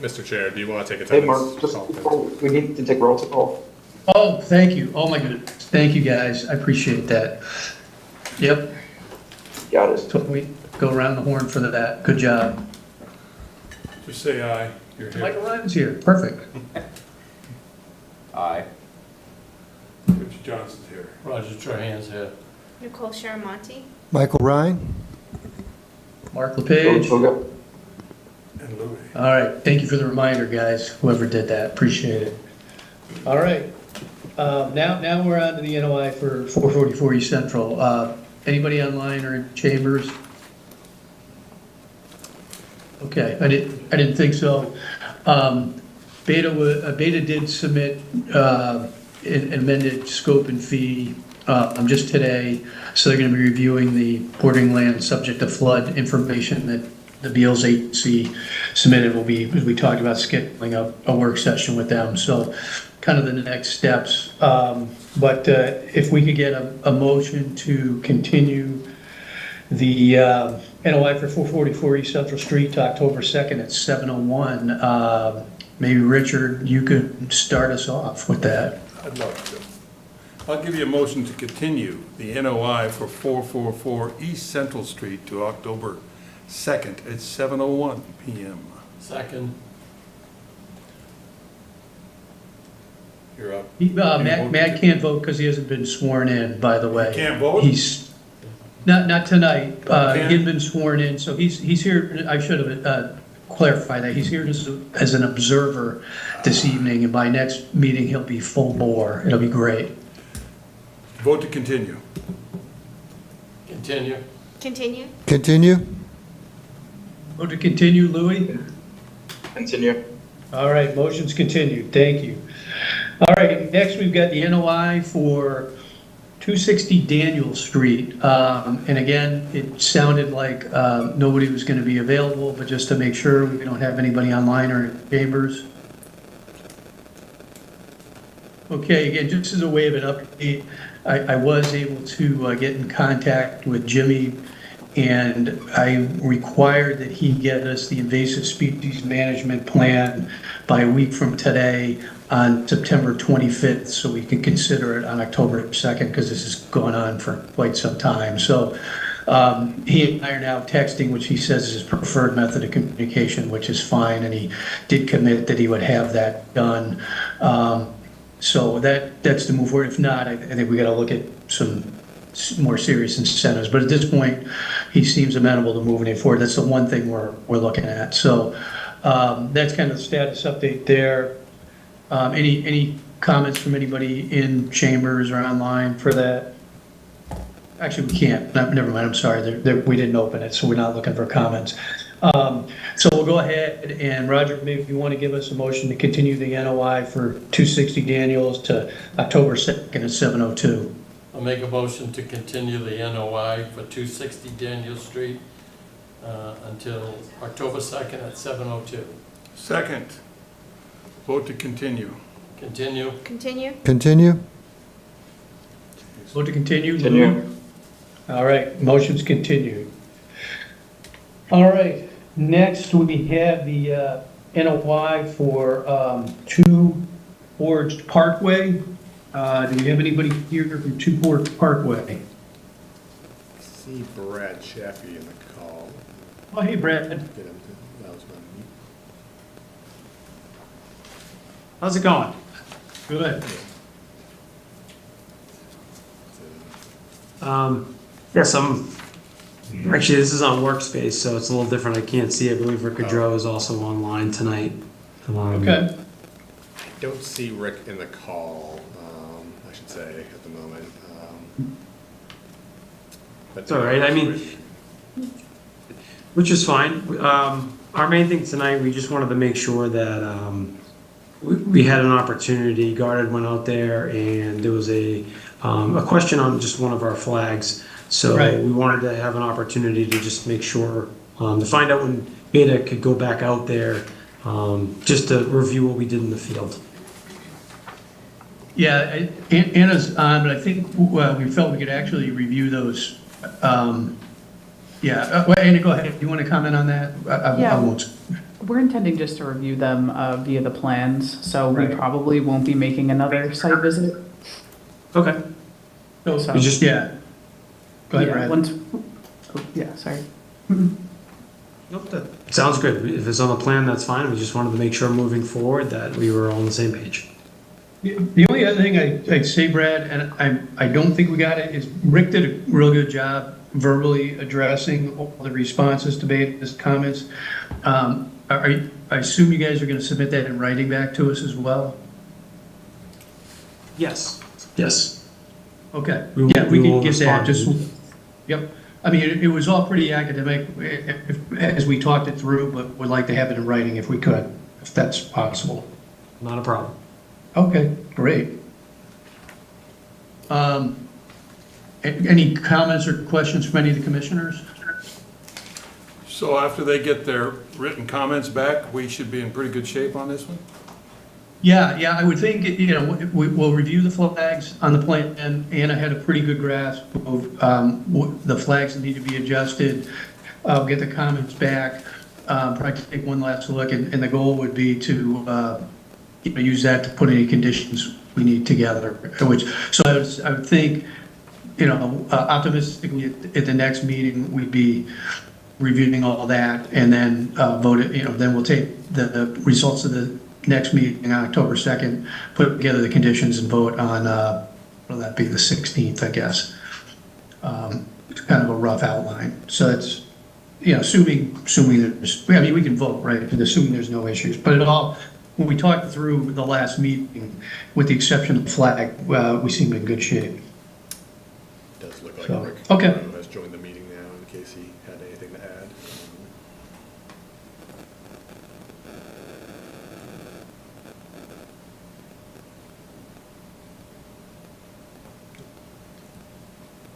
Mr. Chair, do you want to take Hey, attendance? Mark, just before we need to take roll call. Oh, thank you. Oh, my goodness. Thank you, guys. I appreciate that. Yep. Got it. So we go around the horn for that. Good job. Just say aye. You're here. Michael Ryan's here. Perfect. Aye. Richard Johnson's here. Roger Trahan's here. Nicole Sharamonte. Michael Ryan? Mark George LePage. Hoga. And Louis. All right. Thank you for the reminder, guys. Whoever did that. Appreciate it. All right. Now we're on to the NOI for 444 East Central. Anybody online or in chambers? Okay, I didn't think so. Beta did submit an amended scope and fee just today, so they're going to be reviewing the bordering land subject to flood information that the Beals agency submitted. Will be, as we talked about, scheduling a work session with them. So kind of the next steps. But if we could get a motion to continue the NOI for 444 East Central Street to October 2nd at 7:01. Maybe Richard, you could start us off with that. I'd love to. I'll give you a motion to continue the NOI for 444 East Central Street to October 2nd at 7:01 PM. Second. You're up. Matt can't vote because he hasn't been sworn in, by the way. Can't vote? He's, not tonight. He Can't? hasn't been sworn in, so he's here, I should have clarified that. He's here as an observer this evening, and by next meeting, he'll be full bore. It'll be great. Vote to continue. Continue. Continue. Continue? Vote to continue, Louis? Continue. All right, motion's continued. Thank you. All right, next we've got the NOI for 260 Daniel Street. And again, it sounded like nobody was going to be available, but just to make sure we don't have anybody online or in chambers. Okay, again, just as a way of an update, I was able to get in contact with Jimmy, and I required that he get us the invasive species management plan by a week from today on September 25th, so we can consider it on October 2nd, because this has gone on for quite some time. So he and I are now texting, which he says is his preferred method of communication, which is fine, and he did commit that he would have that done. So that's the move forward. If not, I think we got to look at some more serious incentives. But at this point, he seems amenable to moving it forward. That's the one thing we're looking at. So that's kind of the status update there. Any comments from anybody in chambers or online for that? Actually, we can't. Never mind. I'm sorry. We didn't open it, so we're not looking for comments. So we'll go ahead, and Roger, maybe if you want to give us a motion to continue the NOI for 260 Daniels to October 2nd at 7:02. I'll make a motion to continue the NOI for 260 Daniel Street until October 2nd at 7:02. Second. Vote to continue. Continue. Continue. Continue? Vote to continue? Continue. All right, motion's continued. All right, next we have the NOI for 2 Forged Parkway. Do we have anybody here from 2 Forged Parkway? See Brad Chaffee in the call. Oh, hey, Brad. Get him to, that was my meeting. How's it going? Good. Yes, actually, this is on Workspace, so it's a little different. I can't see. I believe Rick Gaudreau is also online tonight. Okay. I don't see Rick in the call, I should say, at the moment. But It's all right. I mean, which is fine. Our main thing tonight, we just wanted to make sure that we had an opportunity. Guarded went out there, and there was a question on just one of our flags. So Right. we wanted to have an opportunity to just make sure, to find out when Beta could go back out there, just to review what we did in the field. Yeah, Anna's on, but I think we felt we could actually review those. Yeah, Anna, go ahead. Do you want to comment on that? I Yeah. won't. We're intending just to review them via the plans, so we Right. probably won't be making another site visit. Okay. So, So- You just- yeah. Go ahead, Yeah, Brad. yeah, sorry. Nope, that sounds good. If it's on the plan, that's fine. We just wanted to make sure moving forward that we were all on the same page. The only other thing I'd say, Brad, and I don't think we got it, is Rick did a real good job verbally addressing all the responses to his comments. I assume you guys are gonna submit that in writing back to us as well? Yes. Yes. Okay, We will- yeah, we we will can get that, respond. just, yep. I mean, it was all pretty academic as we talked it through, but would like to have it in writing if we could, if that's possible. Not a problem. Okay, great. Any comments or questions from any of the commissioners? So after they get their written comments back, we should be in pretty good shape on this one? Yeah, I would think, we'll review the flags on the plan, and Anna had a pretty good grasp of the flags that need to be adjusted. I'll get the comments back, probably take one last look, and the goal would be to use that to put any conditions we need together, so I would think, optimistically, at the next meeting, we'd be reviewing all that, and then vote it, then we'll take the results of the next meeting on October 2nd, put together the conditions and vote on, will that be the 16th, I guess? It's kind of a rough outline. So it's, assuming there's, I mean, we can vote, right, assuming there's no issues. But when we talked through the last meeting, with the exception of the flag, we seem in good shape. Does look like So, Rick okay. has joined the meeting now in case he had anything to add.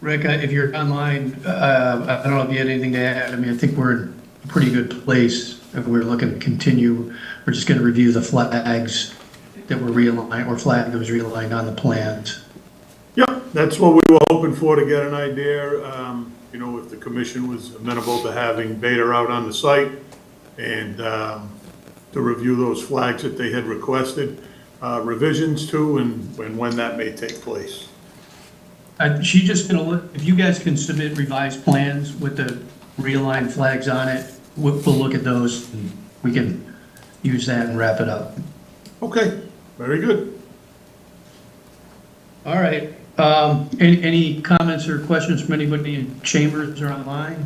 Rick, if you're online, I don't know if you had anything to add. I mean, I think we're in a pretty good place. If we're looking to continue, we're just going to review the flags that were realigned, or flag that was realigned on the plans. Yeah, that's what we were hoping for, to get an idea, if the commission was amenable to having Beta out on the site and to review those flags that they had requested revisions to, and when that may take place. She's just going to look, if you guys can submit revised plans with the realigned flags on it, we'll look at those. And we can use that and wrap it up. Okay, very good. All right. Any comments or questions from anybody in chambers or online?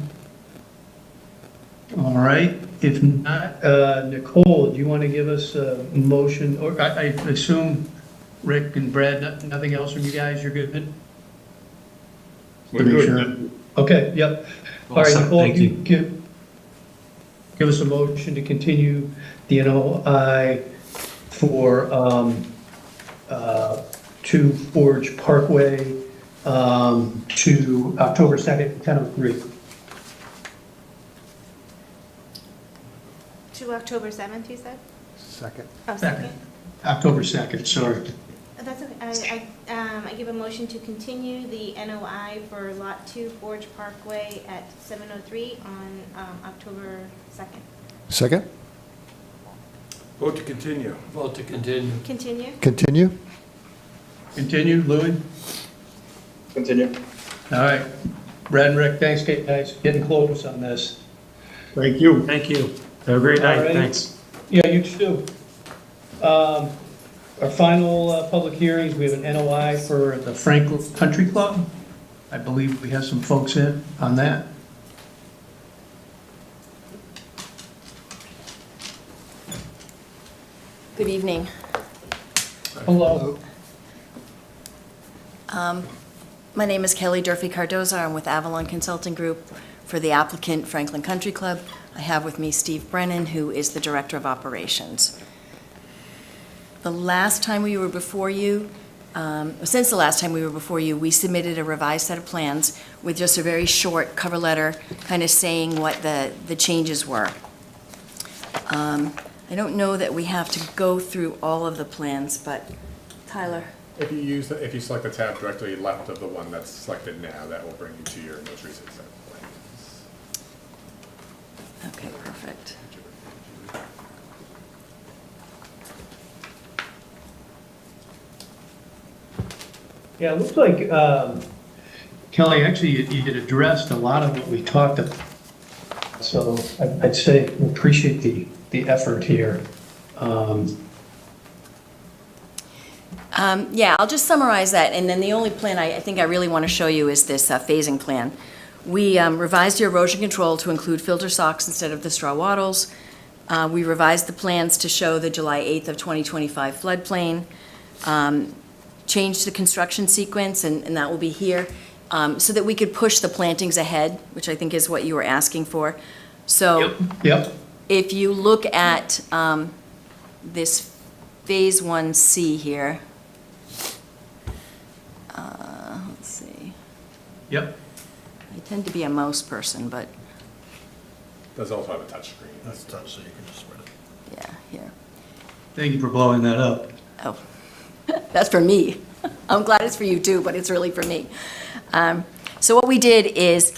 All right. If not, Nicole, do you want to give us a motion? Or I assume Rick and Brad, nothing else from you guys? You're good? We're To make good. sure. Okay, yep. All right, Awesome, Nicole, thank you you. give us a motion to continue the NOI for 2 Forge Parkway to October 2nd, 10:03. To October 7th, you said? Second. Oh, second? October 2nd, sorry. That's okay. I give a motion to continue the NOI for Lot 2 Forge Parkway at 7:03 on October 2nd. Second? Vote to continue. Vote to continue. Continue? Continue? Continue, Louis? Continue. All right. Brad and Rick, thanks, guys, getting close on this. Thank you. Thank you. Have a great night. Alrighty. Thanks. Yeah, you too. Our final public hearings, we have an NOI for the Franklin Country Club. I believe we have some folks in on that. Good evening. Hello. My name is Kelly Durfee Cardoza. I'm with Avalon Consulting Group for the applicant Franklin Country Club. I have with me Steve Brennan, who is the Director of Operations. The last time we were before you, since the last time we were before you, we submitted a revised set of plans with just a very short cover letter, kind of saying what the changes were. I don't know that we have to go through all of the plans, but Tyler? If you select the tab directly left of the one that's selected now, that will bring you to your most recent set of plans. Okay, perfect. Yeah, it looks like, Kelly, actually, you had addressed a lot of what we talked about. So I'd say we appreciate the effort here. Yeah, I'll just summarize that, and then the only plan I think I really want to show you is this phasing plan. We revised your erosion control to include filter socks instead of the straw wattles. We revised the plans to show the July 8th of 2025 floodplain. Changed the construction sequence, and that will be here, so that we could push the plantings ahead, which I think is what you were asking for. So Yep, if you look at this Phase 1C here, let's see, yep. I tend to be a mouse person, but Does also have a touch screen. That's tough, so you can just spread it. yeah, here. Thank you for blowing that up. Oh, that's for me. I'm glad it's for you too, but it's really for me. So what we did is,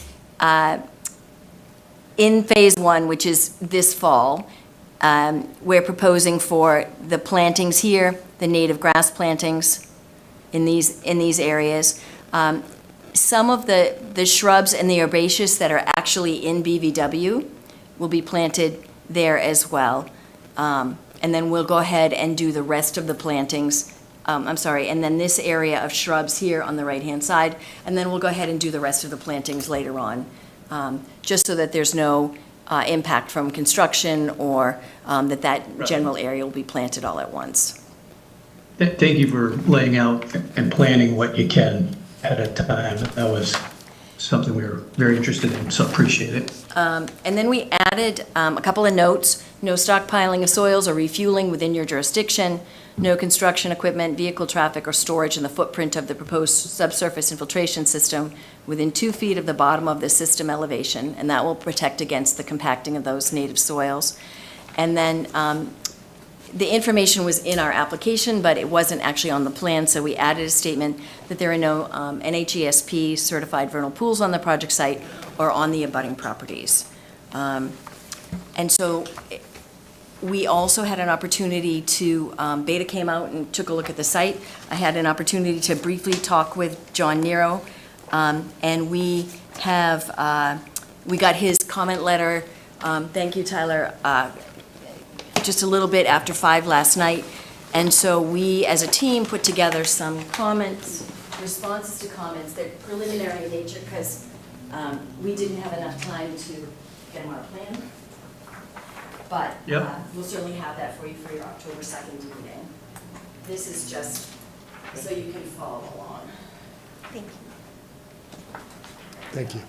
in Phase 1, which is this fall, we're proposing for the plantings here, the native grass plantings in these areas. Some of the shrubs and the herbaceous that are actually in BVW will be planted there as well. And then we'll go ahead and do the rest of the plantings. And then this area of shrubs here on the right-hand side, and then we'll go ahead and do the rest of the plantings later on, just so that there's no impact from construction or that general area will be planted all at once. Thank you for laying out and planning what you can at a time. That was something we were very interested in, so appreciate it. And then we added a couple of notes: no stockpiling of soils or refueling within your jurisdiction, no construction equipment, vehicle traffic, or storage in the footprint of the proposed subsurface infiltration system within 2 feet of the bottom of the system elevation, and that will protect against the compacting of those native soils. And then the information was in our application, but it wasn't actually on the plan, so we added a statement that there are no NHESP certified vernal pools on the project site or on the abutting properties. And so we also had an opportunity to, Beta came out and took a look at the site. I had an opportunity to briefly talk with John Nero, and we got his comment letter. Thank you, Tyler. Just a little bit after 5 last night. And so we, as a team, put together some comments, responses to comments. They're preliminary in nature because we didn't have enough time to get them on a plan. But Yep. We'll certainly have that for you for your October 2nd meeting. This is just so you can follow along. Thank you. Thank you.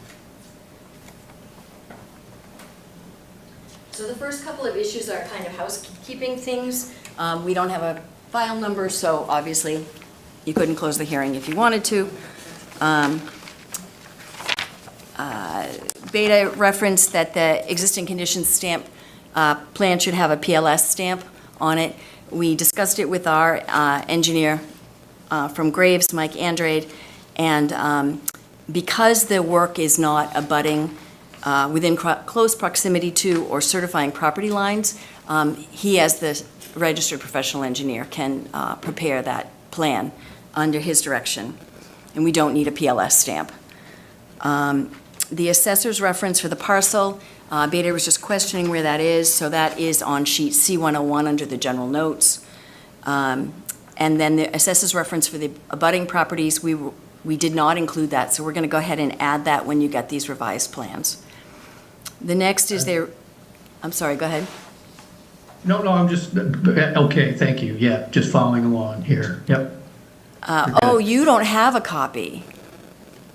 So the first couple of issues are kind of housekeeping things. We don't have a file number, so obviously you couldn't close the hearing if you wanted to. Beta referenced that the existing conditions stamp plan should have a PLS stamp on it. We discussed it with our engineer from Graves, Mike Andrade, and because the work is not abutting within close proximity to or certifying property lines, he, as the registered professional engineer, can prepare that plan under his direction, and we don't need a PLS stamp. The assessor's reference for the parcel, Beta was just questioning where that is, so that is on sheet C101 under the general notes. And then the assessor's reference for the abutting properties, we did not include that, so we're going to go ahead and add that when you get these revised plans. The next is their, I'm sorry, go ahead. No, I'm just, okay, thank you. Yeah, just following along here. Yep. Oh, you don't have a copy.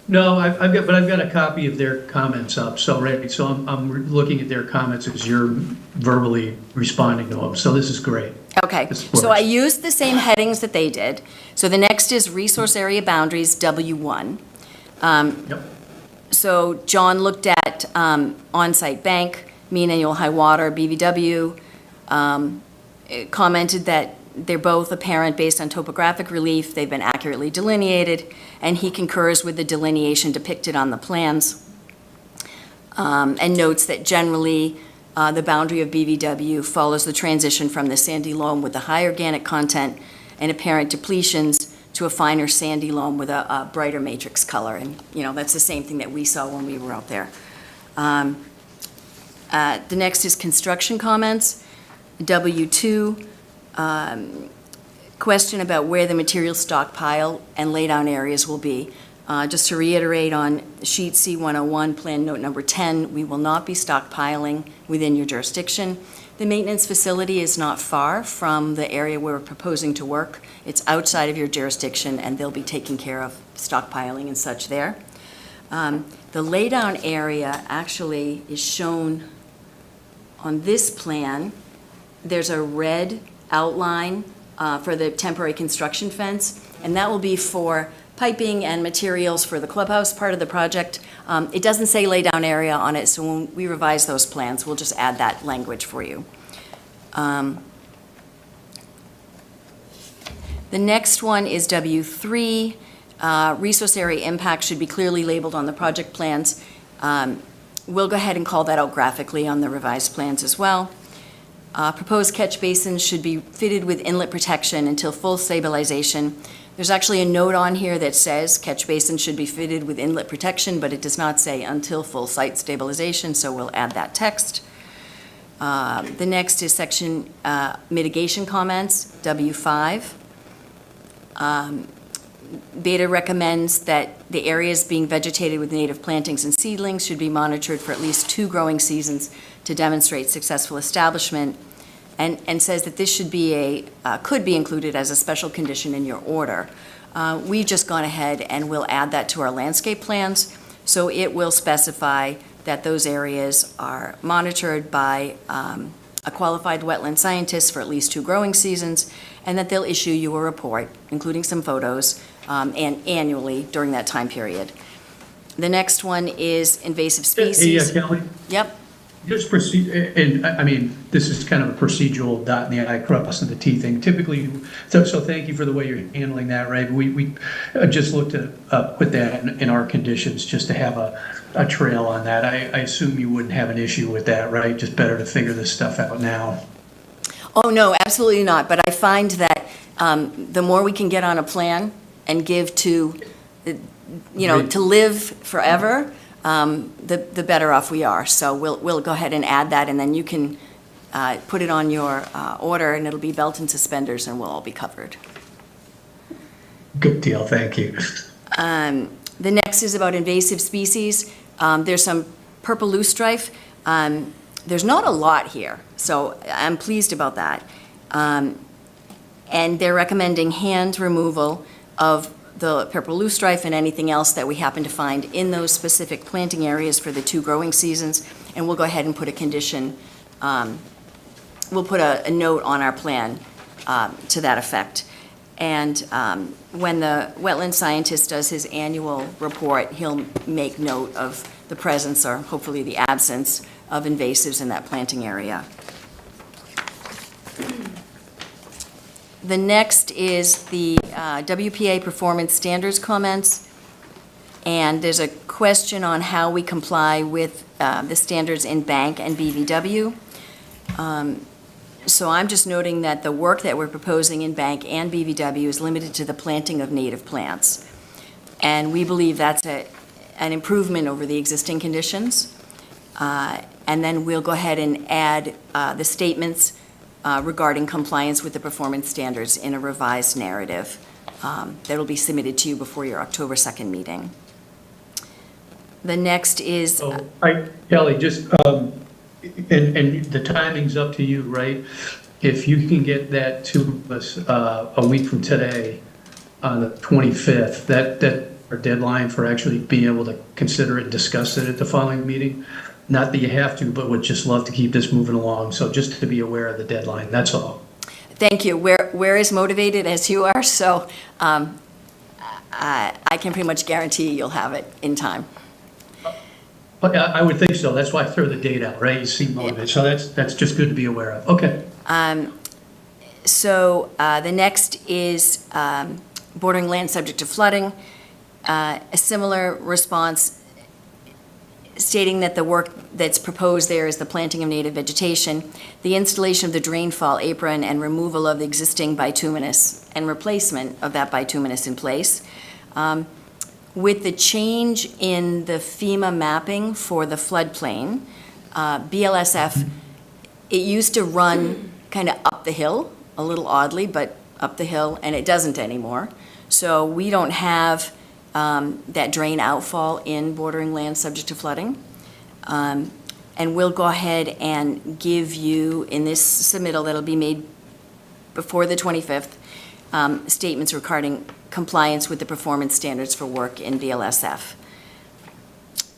No, I've got a copy of their comments up, so I'm looking at their comments as you're verbally responding to them, so this is great. Okay, This so I works. used the same headings that they did. So the next is resource area boundaries, W1. Yep. So John looked at on-site bank, mean annual high water, BVW, commented that they're both apparent based on topographic relief, they've been accurately delineated, and he concurs with the delineation depicted on the plans, and notes that generally the boundary of BVW follows the transition from the sandy loam with the high organic content and apparent depletions to a finer sandy loam with a brighter matrix color. And, that's the same thing that we saw when we were out there. The next is construction comments. W2, question about where the material stockpile and laydown areas will be. Just to reiterate on sheet C101, plan note number 10, we will not be stockpiling within your jurisdiction. The maintenance facility is not far from the area we're proposing to work. It's outside of your jurisdiction, and they'll be taking care of stockpiling and such there. The laydown area actually is shown on this plan. There's a red outline for the temporary construction fence, and that will be for piping and materials for the clubhouse part of the project. It doesn't say laydown area on it, so when we revise those plans, we'll just add that language for you. The next one is W3. Resource area impact should be clearly labeled on the project plans. We'll go ahead and call that out graphically on the revised plans as well. Proposed catch basins should be fitted with inlet protection until full stabilization. There's actually a note on here that says catch basins should be fitted with inlet protection, but it does not say until full site stabilization, so we'll add that text. The next is section mitigation comments, W5. Beta recommends that the areas being vegetated with native plantings and seedlings should be monitored for at least 2 growing seasons to demonstrate successful establishment, and says that this should be could be included as a special condition in your order. We've just gone ahead and we'll add that to our landscape plans, so it will specify that those areas are monitored by a qualified wetland scientist for at least 2 growing seasons, and that they'll issue you a report, including some photos, and annually during that time period. The next one is invasive species. Hey, Kelly, Yep. just proceed, and I mean, this is kind of a procedural dot in the I, crossing the T thing. Typically, so thank you for the way you're handling that, right? We just looked to put that in our conditions, just to have a trail on that. I assume you wouldn't have an issue with that, right? Just better to figure this stuff out now. Oh, no, absolutely not. But I find that the more we can get on a plan and give to, to live forever, the better off we are. So we'll go ahead and add that, and then you can put it on your order, and it'll be belt and suspenders, and we'll all be covered. Good deal, thank you. The next is about invasive species. There's some purple loosestrife. There's not a lot here, so I'm pleased about that. And they're recommending hand removal of the purple loosestrife and anything else that we happen to find in those specific planting areas for the 2 growing seasons. And we'll go ahead and put a condition, we'll put a note on our plan to that effect. And when the wetland scientist does his annual report, he'll make note of the presence, or hopefully the absence, of invasives in that planting area. The next is the WPA performance standards comments, and there's a question on how we comply with the standards in bank and BVW. So I'm just noting that the work that we're proposing in bank and BVW is limited to the planting of native plants, and we believe that's an improvement over the existing conditions. And then we'll go ahead and add the statements regarding compliance with the performance standards in a revised narrative that'll be submitted to you before your October 2nd meeting. The next is... Kelly, just, and the timing's up to you, right? If you can get that to us a week from today, on the 25th, that our deadline for actually being able to consider it and discuss it at the following meeting. Not that you have to, but would just love to keep this moving along. So just to be aware of the deadline, that's all. Thank you. We're as motivated as you are, so I can pretty much guarantee you'll have it in time. But I would think so. That's why I throw the date out, right? You seem motivated. So that's just good to be aware of. Okay. So the next is bordering land subject to flooding. A similar response stating that the work that's proposed there is the planting of native vegetation, the installation of the drainfall apron, and removal of the existing bituminous and replacement of that bituminous in place. With the change in the FEMA mapping for the floodplain, BLSF, it used to run kind of up the hill, a little oddly, but up the hill, and it doesn't anymore. So we don't have that drain outfall in bordering land subject to flooding. And we'll go ahead and give you, in this submittal that'll be made before the 25th, statements regarding compliance with the performance standards for work in BLSF.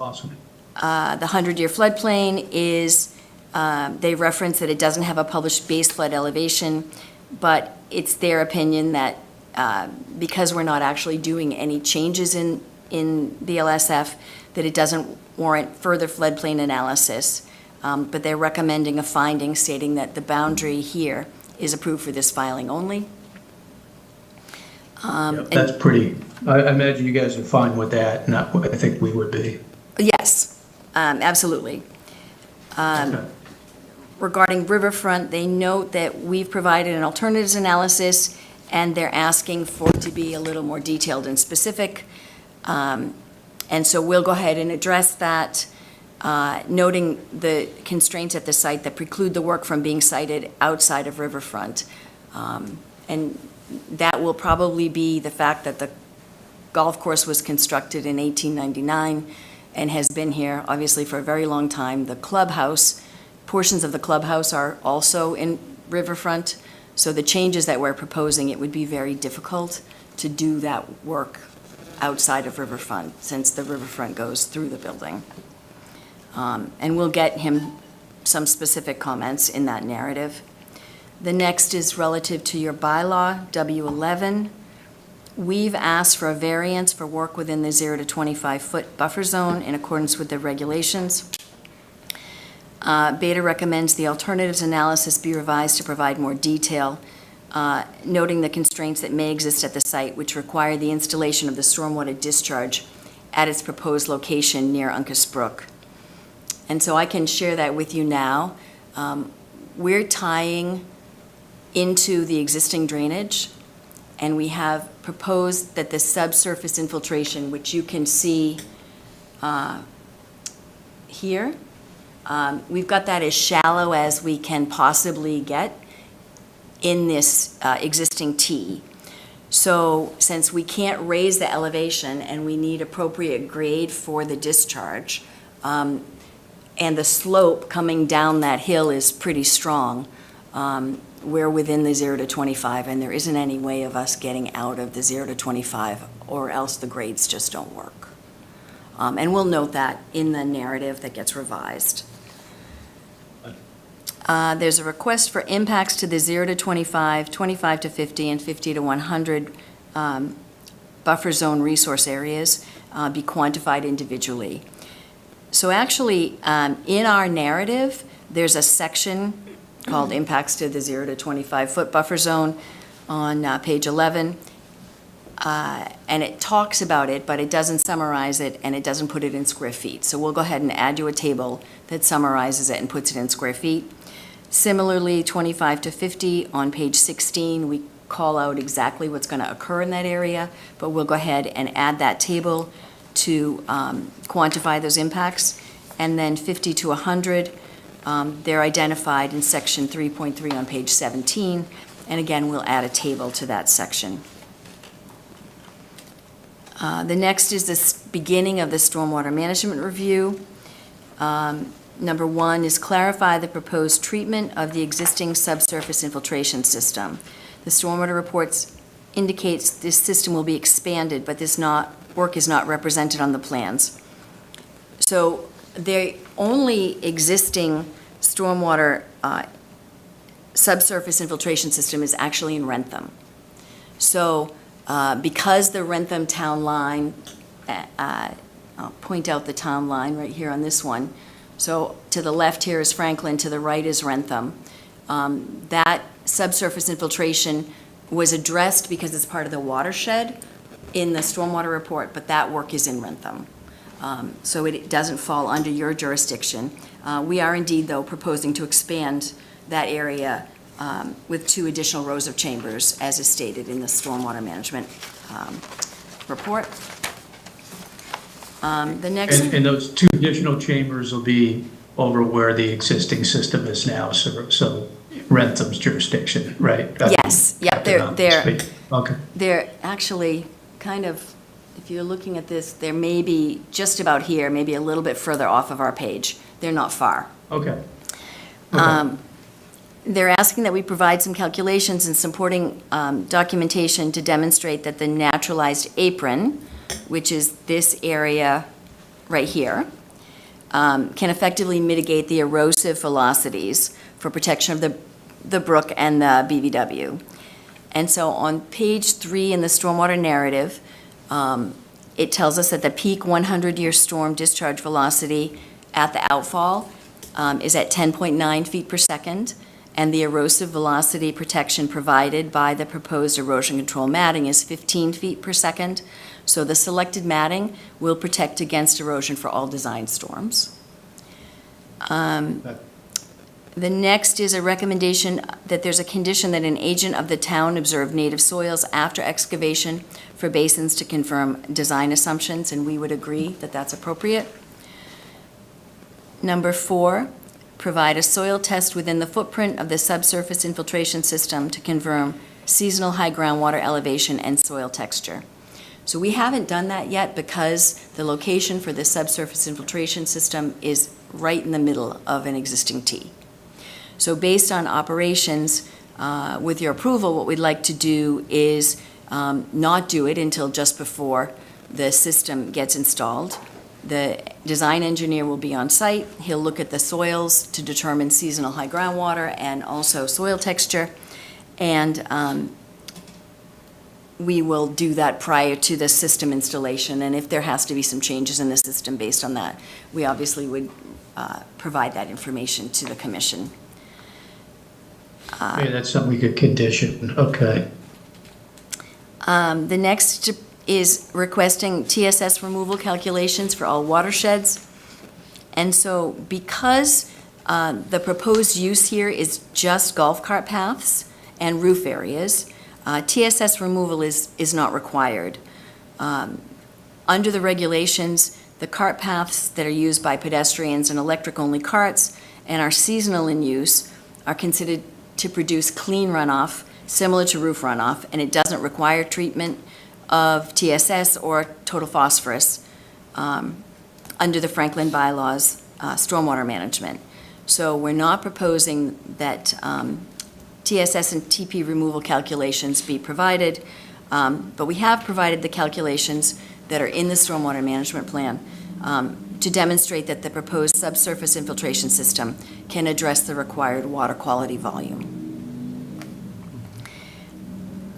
Awesome. The 100-year floodplain is, they reference that it doesn't have a published base flood elevation, but it's their opinion that because we're not actually doing any changes in BLSF, that it doesn't warrant further floodplain analysis. But they're recommending a finding stating that the boundary here is approved for this filing only. Yep, that's pretty, I imagine you guys are fine with that, not what I think we would be. Yes, absolutely. Okay. Regarding Riverfront, they note that we've provided an alternatives analysis, and they're asking for it to be a little more detailed and specific. And so we'll go ahead and address that, noting the constraints at the site that preclude the work from being sited outside of Riverfront. And that will probably be the fact that the golf course was constructed in 1899 and has been here, obviously, for a very long time. The clubhouse, portions of the clubhouse are also in Riverfront, so the changes that we're proposing, it would be very difficult to do that work outside of Riverfront, since the Riverfront goes through the building. And we'll get him some specific comments in that narrative. The next is relative to your bylaw, W11. We've asked for a variance for work within the 0 to 25-foot buffer zone in accordance with the regulations. Beta recommends the alternatives analysis be revised to provide more detail, noting the constraints that may exist at the site, which require the installation of the stormwater discharge at its proposed location near Uncas Brook. And so I can share that with you now. We're tying into the existing drainage, and we have proposed that the subsurface infiltration, which you can see here, we've got that as shallow as we can possibly get in this existing T. So since we can't raise the elevation and we need appropriate grade for the discharge, and the slope coming down that hill is pretty strong, we're within the 0 to 25, and there isn't any way of us getting out of the 0 to 25, or else the grades just don't work. And we'll note that in the narrative that gets revised. There's a request for impacts to the 0 to 25, 25 to 50, and 50 to 100 buffer zone resource areas be quantified individually. So actually, in our narrative, there's a section called Impacts to the 0 to 25-foot buffer zone on page 11. And it talks about it, but it doesn't summarize it, and it doesn't put it in square feet. So we'll go ahead and add you a table that summarizes it and puts it in square feet. Similarly, 25 to 50 on page 16, we call out exactly what's going to occur in that area, but we'll go ahead and add that table to quantify those impacts. And then 50 to 100, they're identified in section 3.3 on page 17, and again, we'll add a table to that section. The next is the beginning of the stormwater management review. Number 1 is clarify the proposed treatment of the existing subsurface infiltration system. The stormwater reports indicates this system will be expanded, but this work is not represented on the plans. So the only existing stormwater subsurface infiltration system is actually in Rentham. So because the Rentham town line, I'll point out the town line right here on this one. So to the left here is Franklin, to the right is Rentham. That subsurface infiltration was addressed because it's part of the watershed in the stormwater report, but that work is in Rentham. so it doesn't fall under your jurisdiction. We are indeed, though, proposing to expand that area with 2 additional rows of chambers, as is stated in the stormwater management report. The next. And those 2 additional chambers will be over where the existing system is now, so Rentham's jurisdiction, right? Yes, yep, they're, Okay. they're actually kind of, if you're looking at this, they're maybe just about here, maybe a little bit further off of our page. They're not far. Okay. They're asking that we provide some calculations and supporting documentation to demonstrate that the naturalized apron, which is this area right here, can effectively mitigate the erosive velocities for protection of the brook and the BVW. And so on page 3 in the stormwater narrative, it tells us that the peak 100-year storm discharge velocity at the outfall is at 10.9 feet per second, and the erosive velocity protection provided by the proposed erosion control matting is 15 feet per second. So the selected matting will protect against erosion for all design storms. The next is a recommendation that there's a condition that an agent of the town observe native soils after excavation for basins to confirm design assumptions, and we would agree that that's appropriate. Number 4, provide a soil test within the footprint of the subsurface infiltration system to confirm seasonal high groundwater elevation and soil texture. So we haven't done that yet because the location for the subsurface infiltration system is right in the middle of an existing T. So based on operations, with your approval, what we'd like to do is not do it until just before the system gets installed. The design engineer will be on site. He'll look at the soils to determine seasonal high groundwater and also soil texture. And we will do that prior to the system installation. And if there has to be some changes in the system based on that, we obviously would provide that information to the commission. Yeah, that's something we could condition, okay. The next is requesting TSS removal calculations for all watersheds. And so because the proposed use here is just golf cart paths and roof areas, TSS removal is not required. Under the regulations, the cart paths that are used by pedestrians and electric-only carts and are seasonal in use are considered to produce clean runoff, similar to roof runoff, and it doesn't require treatment of TSS or total phosphorus under the Franklin bylaws, stormwater management. So we're not proposing that TSS and TP removal calculations be provided, but we have provided the calculations that are in the stormwater management plan to demonstrate that the proposed subsurface infiltration system can address the required water quality volume.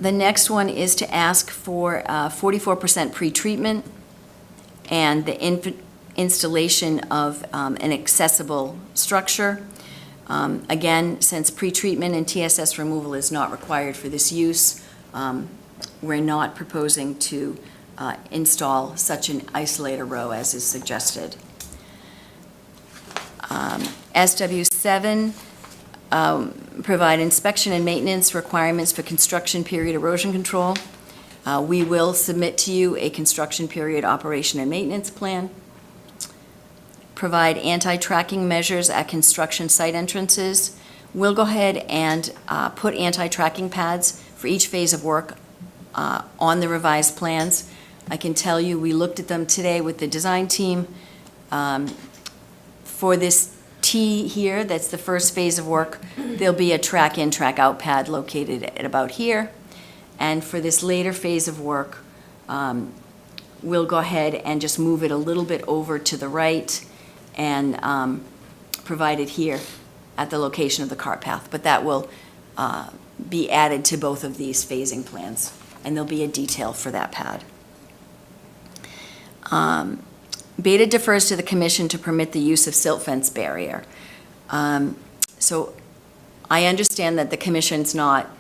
The next one is to ask for 44% pretreatment and the installation of an accessible structure. Again, since pretreatment and TSS removal is not required for this use, we're not proposing to install such an isolator row as is suggested. SW7, provide inspection and maintenance requirements for construction period erosion control. We will submit to you a construction period operation and maintenance plan. Provide anti-tracking measures at construction site entrances. We'll go ahead and put anti-tracking pads for each phase of work on the revised plans. I can tell you, we looked at them today with the design team. For this T here, that's the first phase of work, there'll be a track in, track out pad located at about here. And for this later phase of work, we'll go ahead and just move it a little bit over to the right and provide it here at the location of the cart path. But that will be added to both of these phasing plans, and there'll be a detail for that pad. Beta defers to the commission to permit the use of silt fence barrier. So I understand that the commission's not,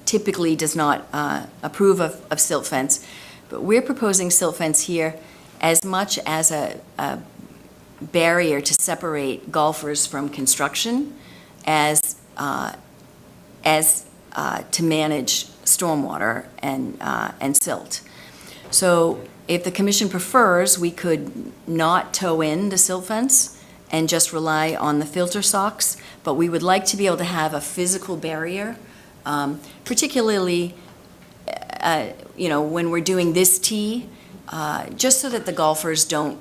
typically does not approve of silt fence, but we're proposing silt fence here, as much as a barrier to separate golfers from construction as to manage stormwater and silt. So if the commission prefers, we could not tow in the silt fence and just rely on the filter socks, but we would like to be able to have a physical barrier, particularly, when we're doing this tee, just so that the golfers don't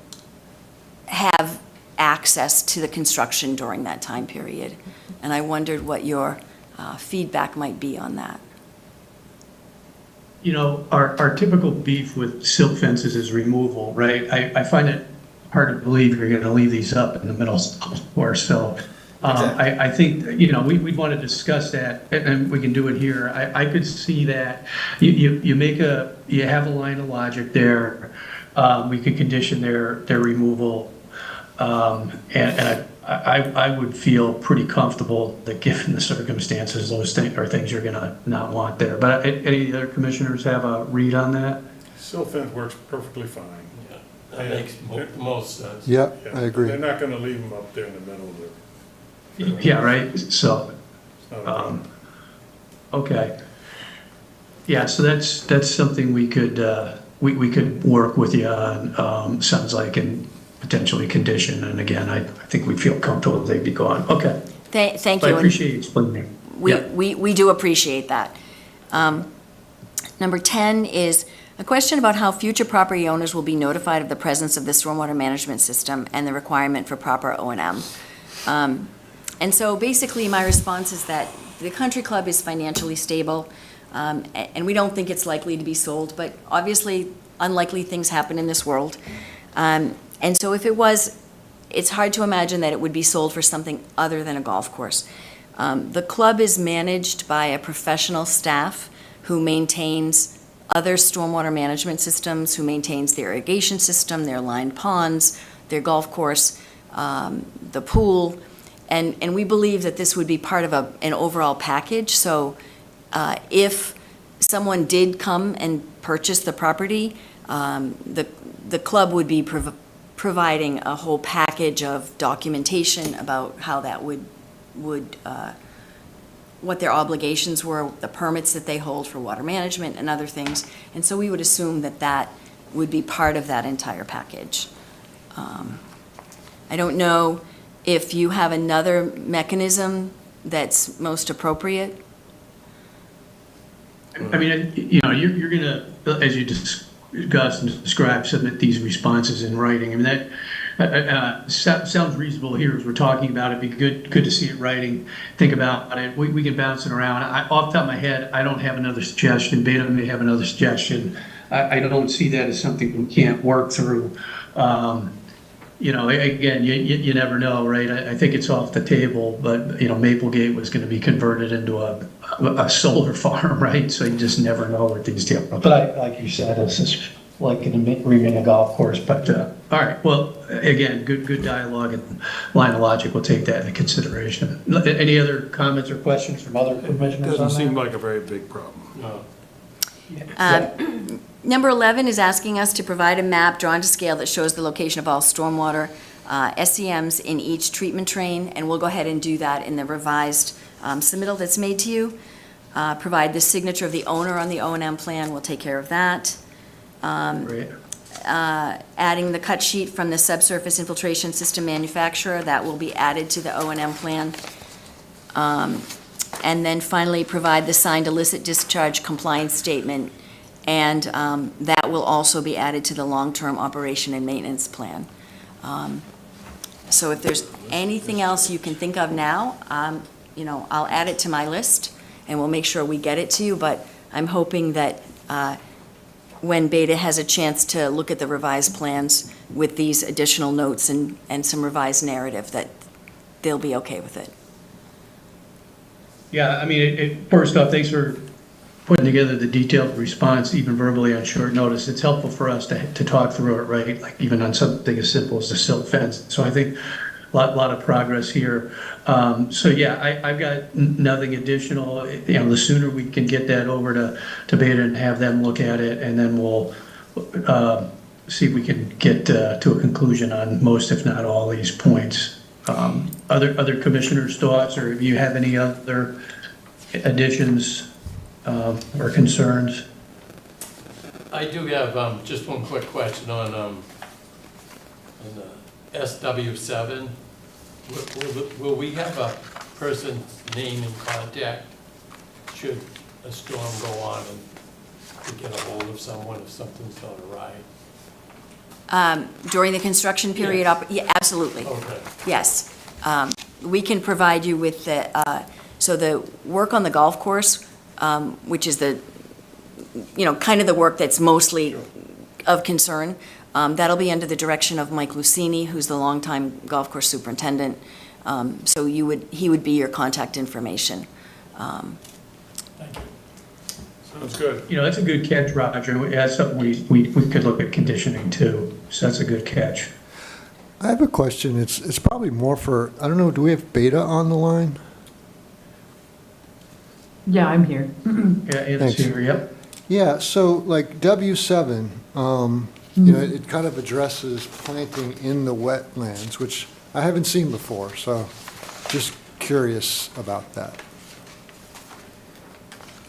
have access to the construction during that time period. And I wondered what your feedback might be on that. Our typical beef with silt fences is removal, right? I find it hard to believe you're going to leave these up in the middle or so. I think, we'd want to discuss that, and we can do it here. I could see that you have a line of logic there. We could condition their removal. And I would feel pretty comfortable that given the circumstances, those things are things you're gonna not want there. But any other commissioners have a read on that? Silt fence works perfectly fine. Yeah, that makes most sense. Yeah, Yeah, I agree. They're not gonna leave them up there in the middle of the. Yeah, right, so, It's not a problem. okay. Yeah, so that's something we could work with you on, sounds like, and potentially condition, and again, I think we feel comfortable they'd be gone. Okay. Thank I you. appreciate you explaining. Yeah. We do appreciate that. Number 10 is a question about how future property owners will be notified of the presence of the stormwater management system and the requirement for proper O&M. And so basically, my response is that the country club is financially stable, and we don't think it's likely to be sold, but obviously, unlikely things happen in this world. And so if it was, it's hard to imagine that it would be sold for something other than a golf course. The club is managed by a professional staff who maintains other stormwater management systems, who maintains their irrigation system, their lined ponds, their golf course, the pool. And we believe that this would be part of an overall package. So if someone did come and purchase the property, the club would be providing a whole package of documentation about how that would what their obligations were, the permits that they hold for water management and other things. And so we would assume that that would be part of that entire package. I don't know if you have another mechanism that's most appropriate. I mean, you're gonna, as you discussed and described, submit these responses in writing. I mean, that sounds reasonable here as we're talking about it. It'd be good to see it writing, think about it. We can bounce it around. Off the top of my head, I don't have another suggestion. Beta may have another suggestion. I don't see that as something we can't work through. Again, you never know, right? I think it's off the table, but, Maplegate was going to be converted into a solar farm, right? So you just never know where things deal. But like you said, this is like an arena golf course. But, all right, well, again, good dialogue and line of logic. We'll take that into consideration. Any other comments or questions from other commissioners on Doesn't seem that? like a very big problem. No. Number 11 is asking us to provide a map drawn to scale that shows the location of all stormwater SEMs in each treatment train, and we'll go ahead and do that in the revised submittal that's made to you. Provide the signature of the owner on the O&M plan, we'll take care of that. Great. Adding the cut sheet from the subsurface infiltration system manufacturer, that will be added to the O&M plan. And then finally, provide the signed illicit discharge compliance statement, and that will also be added to the long-term operation and maintenance plan. So if there's anything else you can think of now, I'll add it to my list, and we'll make sure we get it to you, but I'm hoping that when Beta has a chance to look at the revised plans with these additional notes and some revised narrative, that they'll be okay with it. Yeah, I mean, first off, thanks for putting together the detailed response, even verbally on short notice. It's helpful for us to talk through it, right? Like even on something as simple as the silt fence. So I think a lot of progress here. So yeah, I've got nothing additional. The sooner we can get that over to Beta and have them look at it, and then we'll see if we can get to a conclusion on most, if not all, these points. Other commissioners' thoughts, or if you have any other additions or concerns? I do have just one quick question on SW7. Will we have a person's name and contact should a storm go on and to get a hold of someone if something's not right? During the construction period, yeah, absolutely. Okay. Yes. We can provide you with so the work on the golf course, which is kind of the work that's mostly of concern, that'll be under the direction of Mike Lucini, who's the longtime golf course superintendent. So he would be your contact information. Thank you. Sounds good. That's a good catch, Roger. That's something we could look at conditioning too. So that's a good catch. I have a question. It's probably more for, I don't know, do we have Beta on the line? Yeah, I'm here. Yeah, it's Thanks. here, yep. Yeah, so like W7, it kind of addresses planting in the wetlands, which I haven't seen before, so just curious about that.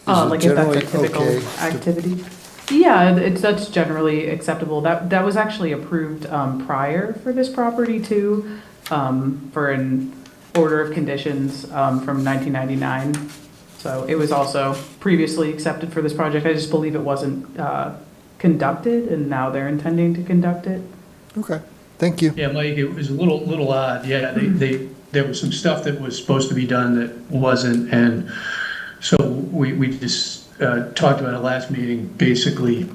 Is it Like if that's a generally typical okay to- activity? Yeah, that's generally acceptable. That was actually approved prior for this property too, for an order of conditions from 1999. So it was also previously accepted for this project. I just believe it wasn't conducted, and now they're intending to conduct it. Okay, thank you. Yeah, Mike, it was a little odd. Yeah, there was some stuff that was supposed to be done that wasn't, and so we just talked about it last meeting, basically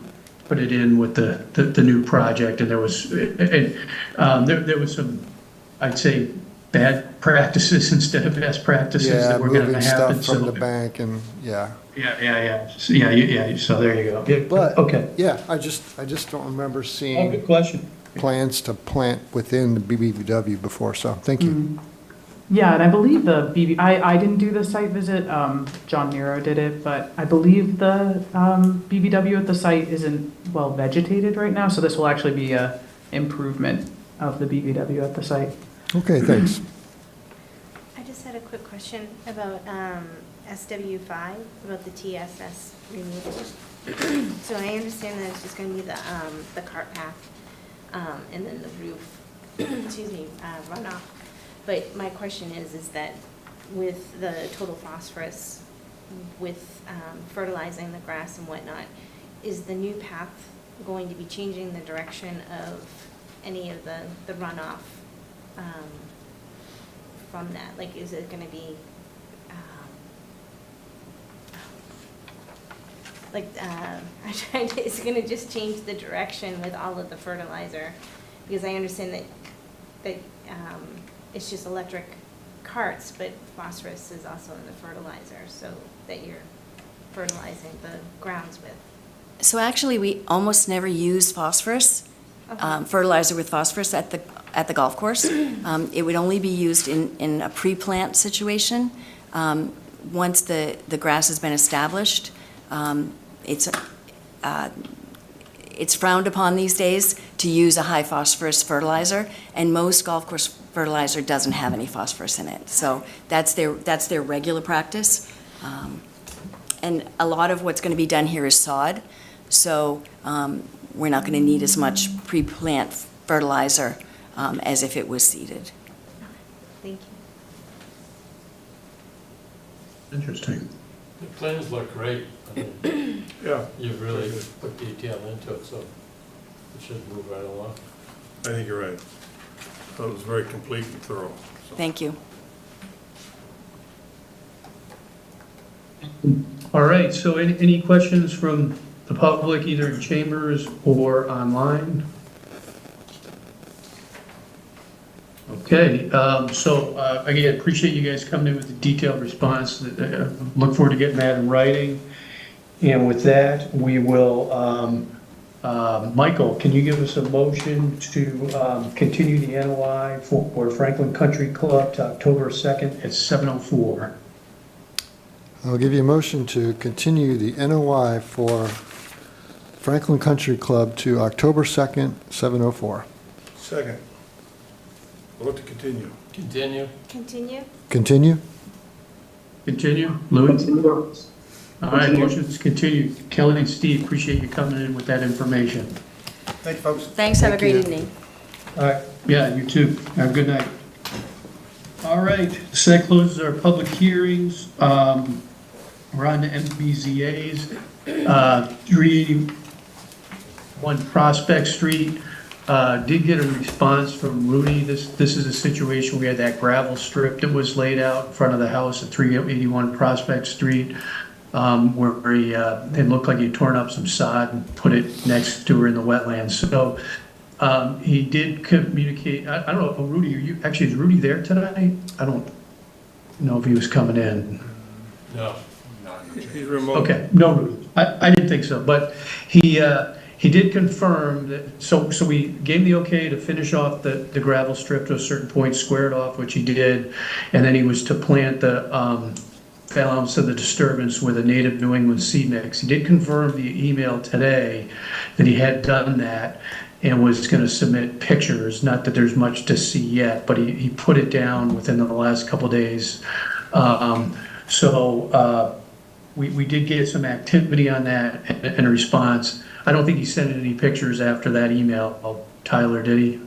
put it in with the new project, and there was some, I'd say, bad practices instead of best practices Yeah, that were going to moving happen. stuff from So the bank and, yeah. Yeah. So there you go. Yeah, But, okay. yeah, I just don't remember Oh, seeing good question. plans to plant within the BBW before, so thank you. Yeah, and I believe the I didn't do the site visit, John Nero did it, but I believe the BBW at the site isn't well vegetated right now, so this will actually be a improvement of the BBW at the site. Okay, thanks. I just had a quick question about SW5, about the TSS removal. So I understand that it's just going to be the cart path and then the roof, excuse me, runoff. But my question is that with the total phosphorus, with fertilizing the grass and whatnot, is the new path going to be changing the direction of any of the runoff from that? Like, is it going to be, I'm trying to, is it going to just change the direction with all of the fertilizer? Because I understand that it's just electric carts, but phosphorus is also in the fertilizer, so that you're fertilizing the grounds with. So actually, we almost never use phosphorus, Okay. fertilizer with phosphorus at the golf course. It would only be used in a pre-plant situation. Once the grass has been established, it's frowned upon these days to use a high phosphorus fertilizer, and most golf course fertilizer doesn't have any phosphorus in it. So that's their regular practice. And a lot of what's going to be done here is sod, so we're not going to need as much pre-plant fertilizer as if it was seeded. Thank you. Interesting. The plans look great. I mean, Yeah, you've really put detail into it, so it should move right along. I think you're right. That was very complete and thorough. so. Thank you. All right, so any questions from the public, either in chambers or online? Okay, so again, appreciate you guys coming in with a detailed response. Look forward to getting that in writing. And with that, we will, Michael, can you give us a motion to continue the NOI for Franklin Country Club to October 2nd at 7:04? I'll give you a motion to continue the NOI for Franklin Country Club to October 2nd, 7:04. Second. Vote to continue. Continue. Continue? Continue? Continue? Louis? All right, motion's continue. Kelly and Steve, appreciate you coming in with that information. Thank you, folks. Thanks, have a Thank great you. evening. All right, yeah, you too. Have a good night. All right, so that closes our public hearings. We're on to MBZA's, 381 Prospect Street. Did get a response from Rudy. This is a situation, we had that gravel strip that was laid out in front of the house at 381 Prospect Street, where he, it looked like he torn up some sod and put it next to her in the wetlands. So he did communicate, I don't know, Rudy, is Rudy there tonight? I don't know if he was coming in. No. He's remote. Okay, no, Rudy. I didn't think so, but he did confirm that, so we gave him the okay to finish off the gravel strip to a certain point, square it off, which he did, and then he was to plant the balance of the disturbance with a native New England seed mix. He did confirm via email today that he had done that and was going to submit pictures, not that there's much to see yet, but he put it down within the last couple days. We did get some activity on that and a response. I don't think he sent any pictures after that email. Tyler, did he?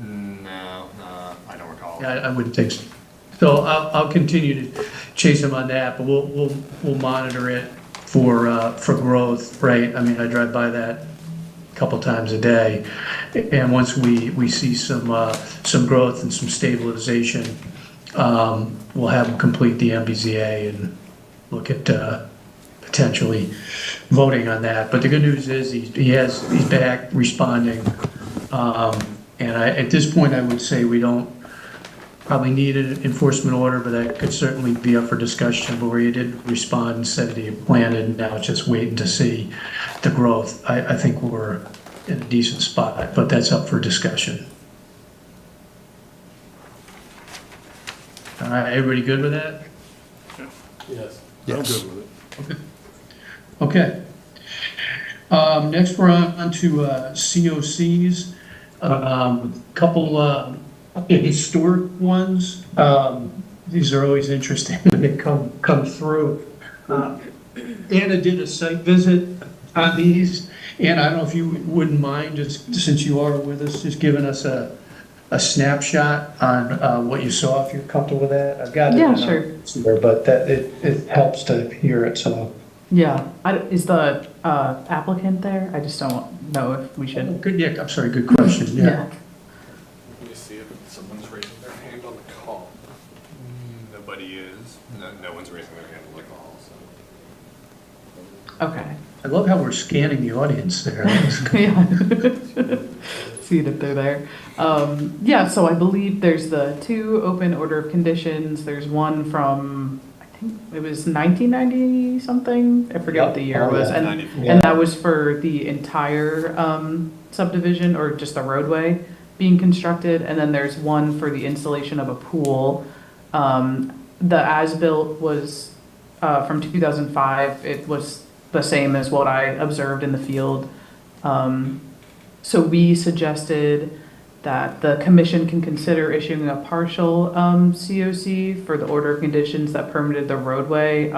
No, I don't recall. Yeah, I wouldn't think so. So I'll continue to chase him on that, but we'll monitor it for growth, right? I mean, I drive by that a couple times a day, and once we see some growth and some stabilization, we'll have him complete the MBZA and look at potentially voting on that. But the good news is he's back responding, and at this point I would say we don't probably need an enforcement order, but that could certainly be up for discussion. But where he did respond and said that he had planted, and now it's just waiting to see the growth. I think we're in a decent spot, but that's up for discussion. All right, everybody good with that? Yes. I'm Yes. good with it. Okay. Next, we're on to COCs. Couple historic ones. These are always interesting when they come through. Anna did a site visit on these, and I don't know if you wouldn't mind, just since you are with us, just giving us a snapshot on what you saw, if you're comfortable with that. I've got it. Yeah, in sure. there, but that it helps to hear it, so. Yeah, is the applicant there? I just don't know if we should. Good, yeah, I'm sorry, good question, yeah. Let me see if someone's raising their hand on the call. Nobody is. No one's raising their hand on the call, so. Okay. I love how we're scanning the audience there. Yeah. See that they're there. Yeah, so I believe there's the 2 open order of conditions. There's one from, I think it was 1990 something. I forget what the year Oh, was. yeah. And 94. and that was for the entire subdivision, or just the roadway being constructed. And then there's one for the installation of a pool. The as-built was from 2005. It was the same as what I observed in the field. So we suggested that the commission can consider issuing a partial COC for the order of conditions that permitted the roadway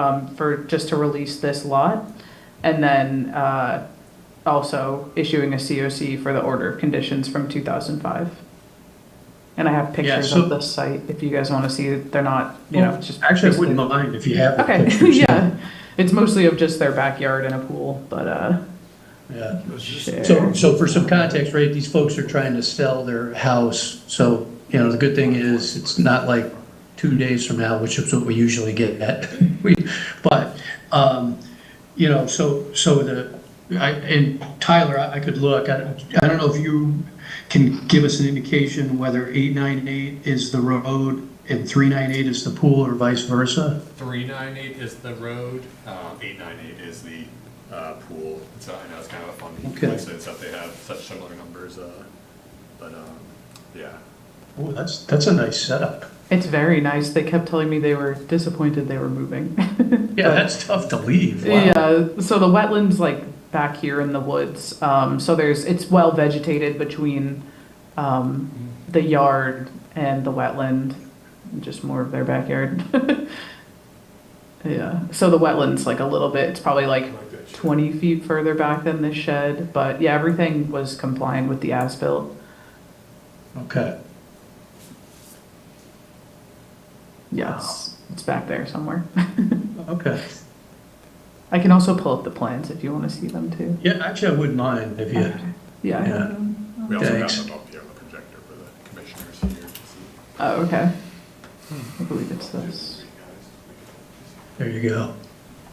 just to release this lot. And then also issuing a COC for the order of conditions from 2005. And I have pictures so- of the site if you guys want to see it. They're not, it's just. Actually, I wouldn't mind if you have the Okay, pictures. yeah. It's mostly of just their backyard and a pool, but Yeah. share. So for some context, right, these folks are trying to sell their house. So, the good thing is it's not like 2 days from now, which is what we usually get at. But, and Tyler, I could look, I don't know if you can give us an indication whether 898 is the road and 398 is the pool, or vice versa? 398 is the road, 898 is the pool. So I know it's kind of a fun Okay. coincidence that they have such similar numbers, but yeah. Oh, that's a nice setup. It's very nice. They kept telling me they were disappointed they were moving. Yeah, that's tough to leave. Wow. Yeah, so the wetlands back here in the woods. So it's well vegetated between the yard and the wetland, just more of their backyard. Yeah, so the wetland's like a little bit, it's probably like 20 feet further back than this shed, but yeah, everything was compliant with the as-built. Okay. Yeah, it's back there somewhere. Okay. I can also pull up the plans if you want to see them too. Yeah, actually, I wouldn't mind if you, Yeah, I Yeah. have them. We also have Thanks. them up here on the projector for the commissioners here to see. Oh, okay. I believe it's this. there you go.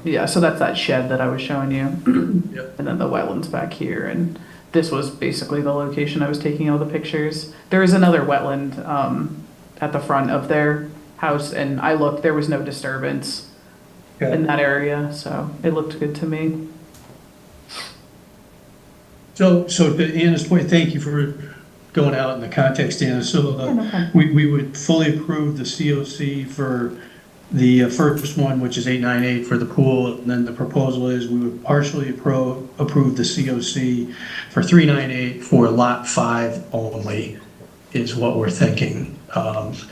Yeah, so that's that shed that I was showing you. Yep. And then the wetlands back here, and this was basically the location I was taking all the pictures. There is another wetland at the front of their house, and I looked, there was no disturbance in Okay. that area, so it looked good to me. So to Anna's point, thank you for going out in the context, Anna. So Yeah, no problem. we would fully approve the COC for the first one, which is 898 for the pool, and then the proposal is we would partially approve the COC for 398 for lot 5 only, is what we're thinking.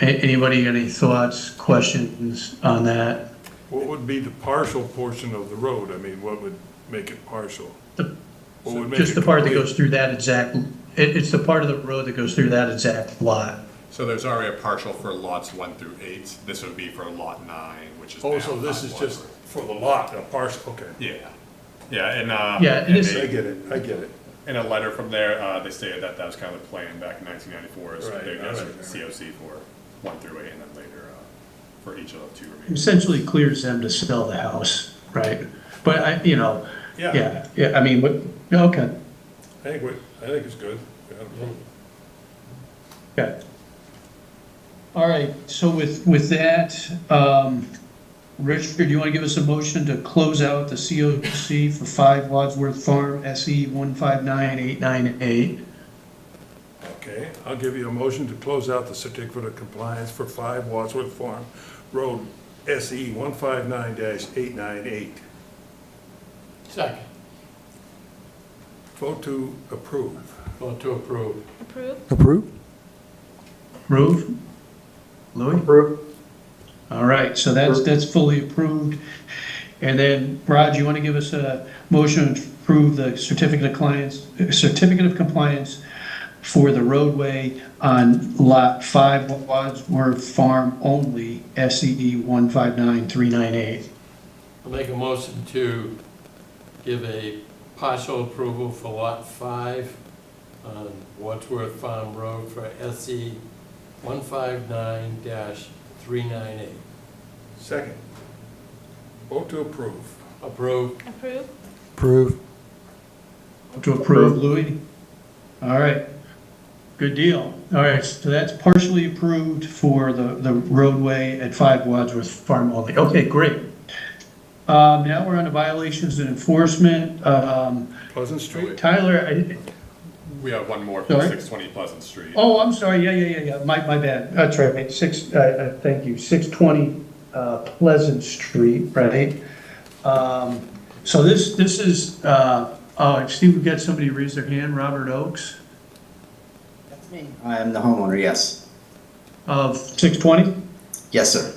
Anybody got any thoughts, questions on that? What would be the partial portion of the road? I mean, what would make it partial? What would make Just it the part that complete? goes through that exact, it's the part of the road that goes through that exact lot. So there's already a partial for lots 1 through 8. This would be for lot 9, which is now Oh, so this is 5 just Wadsworth. for the lot, a partial, okay. Yeah. Yeah, and, Yeah, and it is- I they, get it, I get it. in a letter from there, they stated that that was kind of the plan back in 1994, is Right, they I got a remember. COC for 1 through 8, and then later, for each of the 2 remaining. Essentially clears them to sell the house, right? But Yeah, yeah, I mean, but, okay, I think it's good. We got a road. okay. All right, so with that, Richard, do you want to give us a motion to close out the COC for 5 Wadsworth Farm, SE 159898? Okay, I'll give you a motion to close out the certificate of compliance for 5 Wadsworth Farm Road, SE 159-898. Second, Vote to approve. vote to approve. Approve? Approve? Approve? Louis? Approve. All right, so that's fully approved. And then, Rod, you want to give us a motion to approve the certificate of compliance for the roadway on lot 5 Wadsworth Farm only, SCE 159398? I'll make a motion to give a partial approval for lot 5 on Wadsworth Farm Road for SE 159-398. Second. Vote to approve. Approve. Approve? Approve? To approve, Louis? All right, good deal. All right, so that's partially approved for the roadway at 5 Wadsworth Farm only. Okay, great. Now we're on to violations and enforcement. Pleasant Street? Tyler, We have one more for Sorry? 620 Pleasant Street. oh, I'm sorry, yeah, my bad. That's right, thank you, 620 Pleasant Street, right? So this is, I see we've got somebody raise their hand, Robert Oakes That's me. I am the homeowner, yes. of 620? Yes, sir.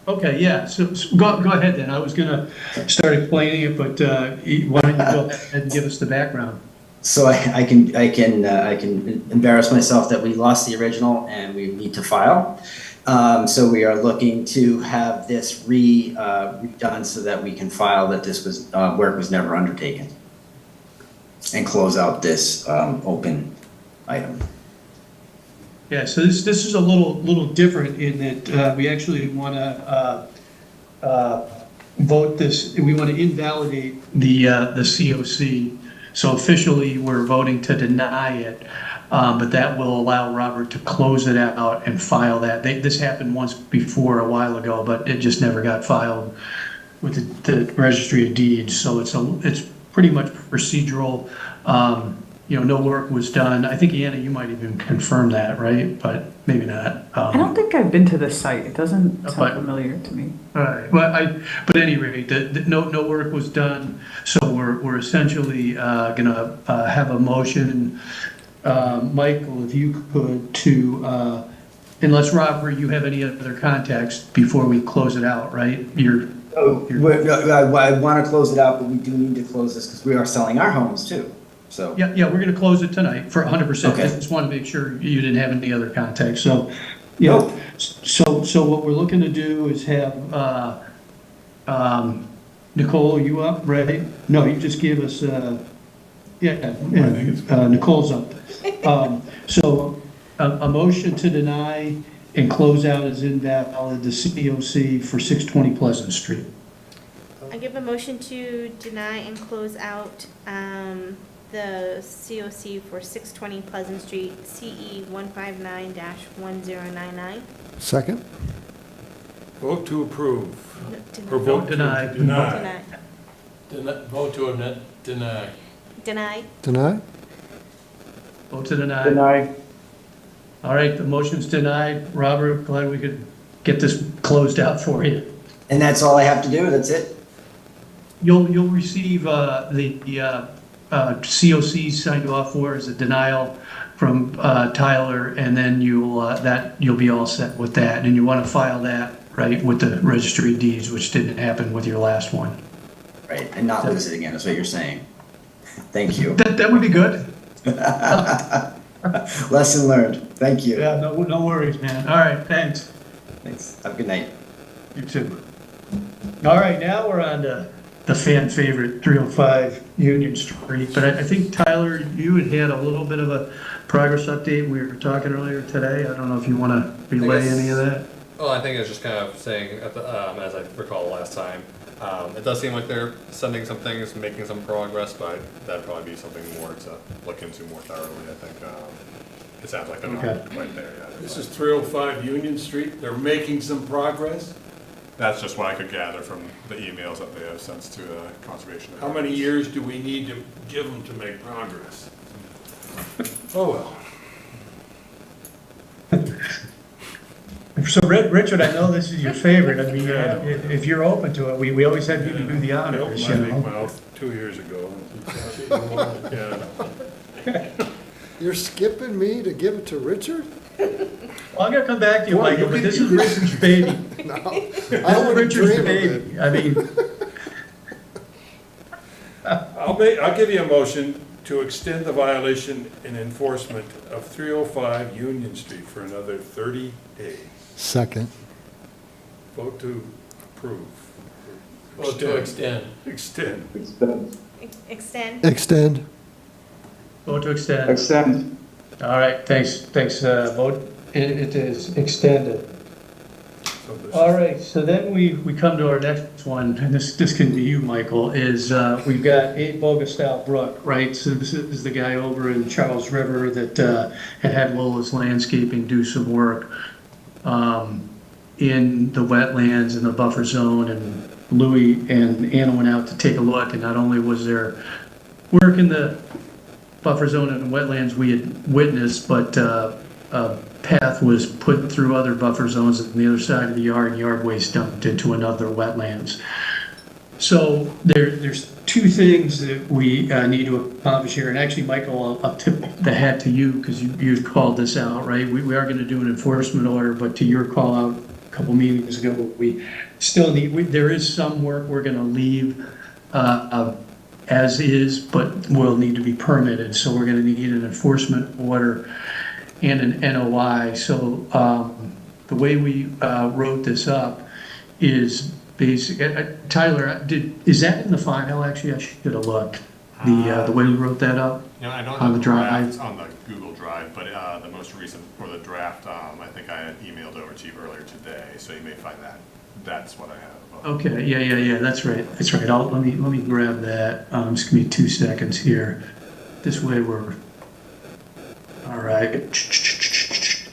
Okay, yeah, so go ahead then. I was gonna start explaining it, but why don't you go ahead and give us the background? So I can embarrass myself that we lost the original and we need to file. So we are looking to have this redone so that we can file that this was, work was never undertaken. And close out this open item. Yeah, so this is a little different in that we actually want to vote this, we want to invalidate the COC. So officially, we're voting to deny it, but that will allow Robert to close it out and file that. This happened once before a while ago, but it just never got filed with the Registry of Deeds. So it's pretty much procedural. no work was done. I think, Anna, you might even confirm that, right? But maybe not. I don't think I've been to the site. It doesn't But- sound familiar to me. All right, but but at any rate, no work was done, so we're essentially gonna have a motion, Michael, if you could, to, unless, Robert, you have any other contacts before we close it out, right? I want to close it out, but we do need to close this because we are selling our homes too, so. Yeah, we're gonna close it tonight for 100%. Okay. I just want to make sure you didn't have any other contacts, so, yeah. So what we're looking to do is have, Nicole, you up, ready? No, you just gave us, Nicole's up. So a motion to deny and close out is invalid, the COC for 620 Pleasant Street. I give a motion to deny and close out the COC for 620 Pleasant Street, CE 159-1099. Second? Vote to approve. No, Or vote to Deny. deny. Vote to deny. Deny. Deny? Vote to deny. Deny. All right, the motion's denied. Robert, glad we could get this closed out for you. And that's all I have to do, that's it? You'll receive the COC signed off for as a denial from Tyler, and then you'll be all set with that. And you want to file that, right, with the registry of deeds, which didn't happen with your last one. Right, and not lose it again, is what you're saying. Thank you. That would be good. Lesson learned, thank you. Yeah, no worries, man. All right, thanks. Thanks, have a good night. You too. All right, now we're on to the fan favorite 305 Union Street. But I think, Tyler, you had a little bit of a progress update. We were talking earlier today. I don't know if you want to relay any of that. Well, I think it's just kind of saying, as I recall last time, it does seem like they're sending some things, making some progress, but that'd probably be something more to look into more thoroughly. I think it sounds like they're Okay. not quite there yet. This is 305 Union Street. They're making some progress. That's just what I could gather from the emails that they have sent to conservation. How many years do we need to give them to make progress? Oh, well. So, Richard, I know this is your favorite. I mean, if you're open to it, we always have you to do the I honors, opened you my big know? mouth 2 years ago. Yeah. You're skipping me to give it to Richard? Well, I'm gonna come back to you, Boy, Michael, you but could- this is Richard's baby. No, This I is wouldn't Richard's dream of it. baby. I mean, I'll give you a motion to extend the violation and enforcement of 305 Union Street for another 30 days. Second. Vote to approve. Vote to extend. Extend. Extend. Extend. vote to extend. Extend. All right, thanks, vote, it is extended. So this All is- right, so then we come to our next one, and this can be you, Michael, is we've got 8 Bogostyle Brook, right? So this is the guy over in Charles River that had Lola's Landscaping do some work in the wetlands and the buffer zone, and Louis and Anna went out to take a look, and not only was there work in the buffer zone and wetlands we had witnessed, but a path was put through other buffer zones on the other side of the yard, and yard waste dumped into another wetlands. So there's 2 things that we need to accomplish here, and actually, Michael, I'll tip the hat to you, because you've called this out, right? We are gonna do an enforcement order, but to your call out a couple meetings ago, we still need, there is some work we're gonna leave as is, but will need to be permitted, so we're gonna need an enforcement order and an NOI. So the way we wrote this up is basic. Tyler, is that in the file? Actually, I should have looked. The way we wrote that up? You know, I don't On have the the drive. draft on the Google Drive, but the most recent, or the draft, I think I had emailed over to you earlier today, so you may find that. That's what I have. Okay, yeah, that's right. Let me grab that. Just give me 2 seconds here. This way we're, all right. This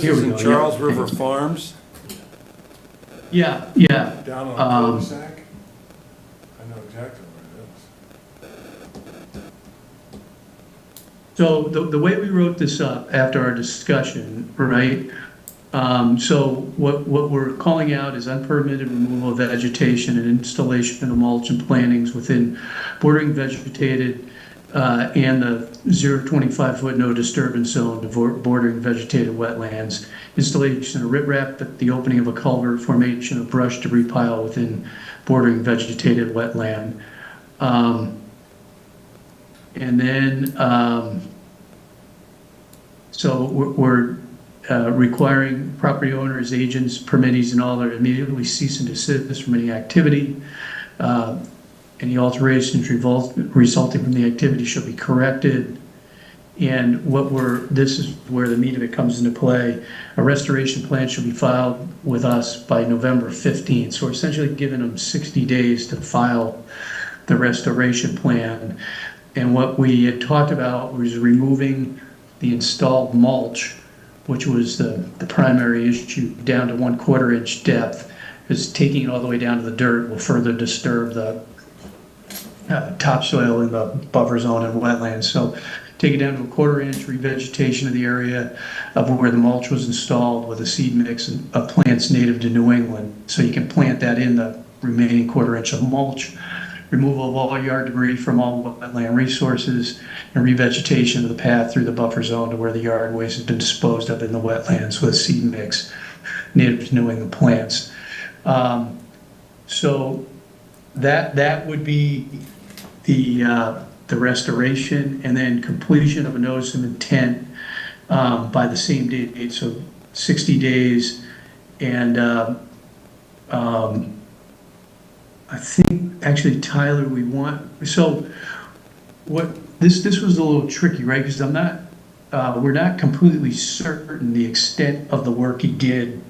Here is we in go, Charles yeah. River Farms, Yeah. down on a Um, cul-de-sac. I know exactly where it is. So the way we wrote this up after our discussion, right? So what we're calling out is unpermitted removal of vegetation and installation of mulch and plantings within bordering vegetated and the 25-foot no disturbance zone bordering vegetated wetlands, installation of riprap at the opening of a culvert, formation of brush debris pile within bordering vegetated wetland. And then, so we're requiring property owners, agents, permittees, and all to immediately cease and desist from any activity. Any alterations resulting from the activity shall be corrected. And this is where the meat of it comes into play. A restoration plan shall be filed with us by November 15th. So we're essentially giving them 60 days to file the restoration plan. And what we had talked about was removing the installed mulch, which was the primary issue, down to 1/4 inch depth, because taking it all the way down to the dirt will further disturb the topsoil in the buffer zone and wetlands. So take it down to 1/4 inch, revegetation of the area of where the mulch was installed with a seed mix of plants native to New England. So you can plant that in the remaining 1/4 inch of mulch. Removal of all yard debris from all wetland resources, and revegetation of the path through the buffer zone to where the yard waste has been disposed of in the wetlands with seed mix native to New England plants. So that would be the restoration, and then completion of a notice of intent by the same date, so 60 days. And I think, actually, Tyler, so this was a little tricky, right? Because we're not completely certain the extent of the work he did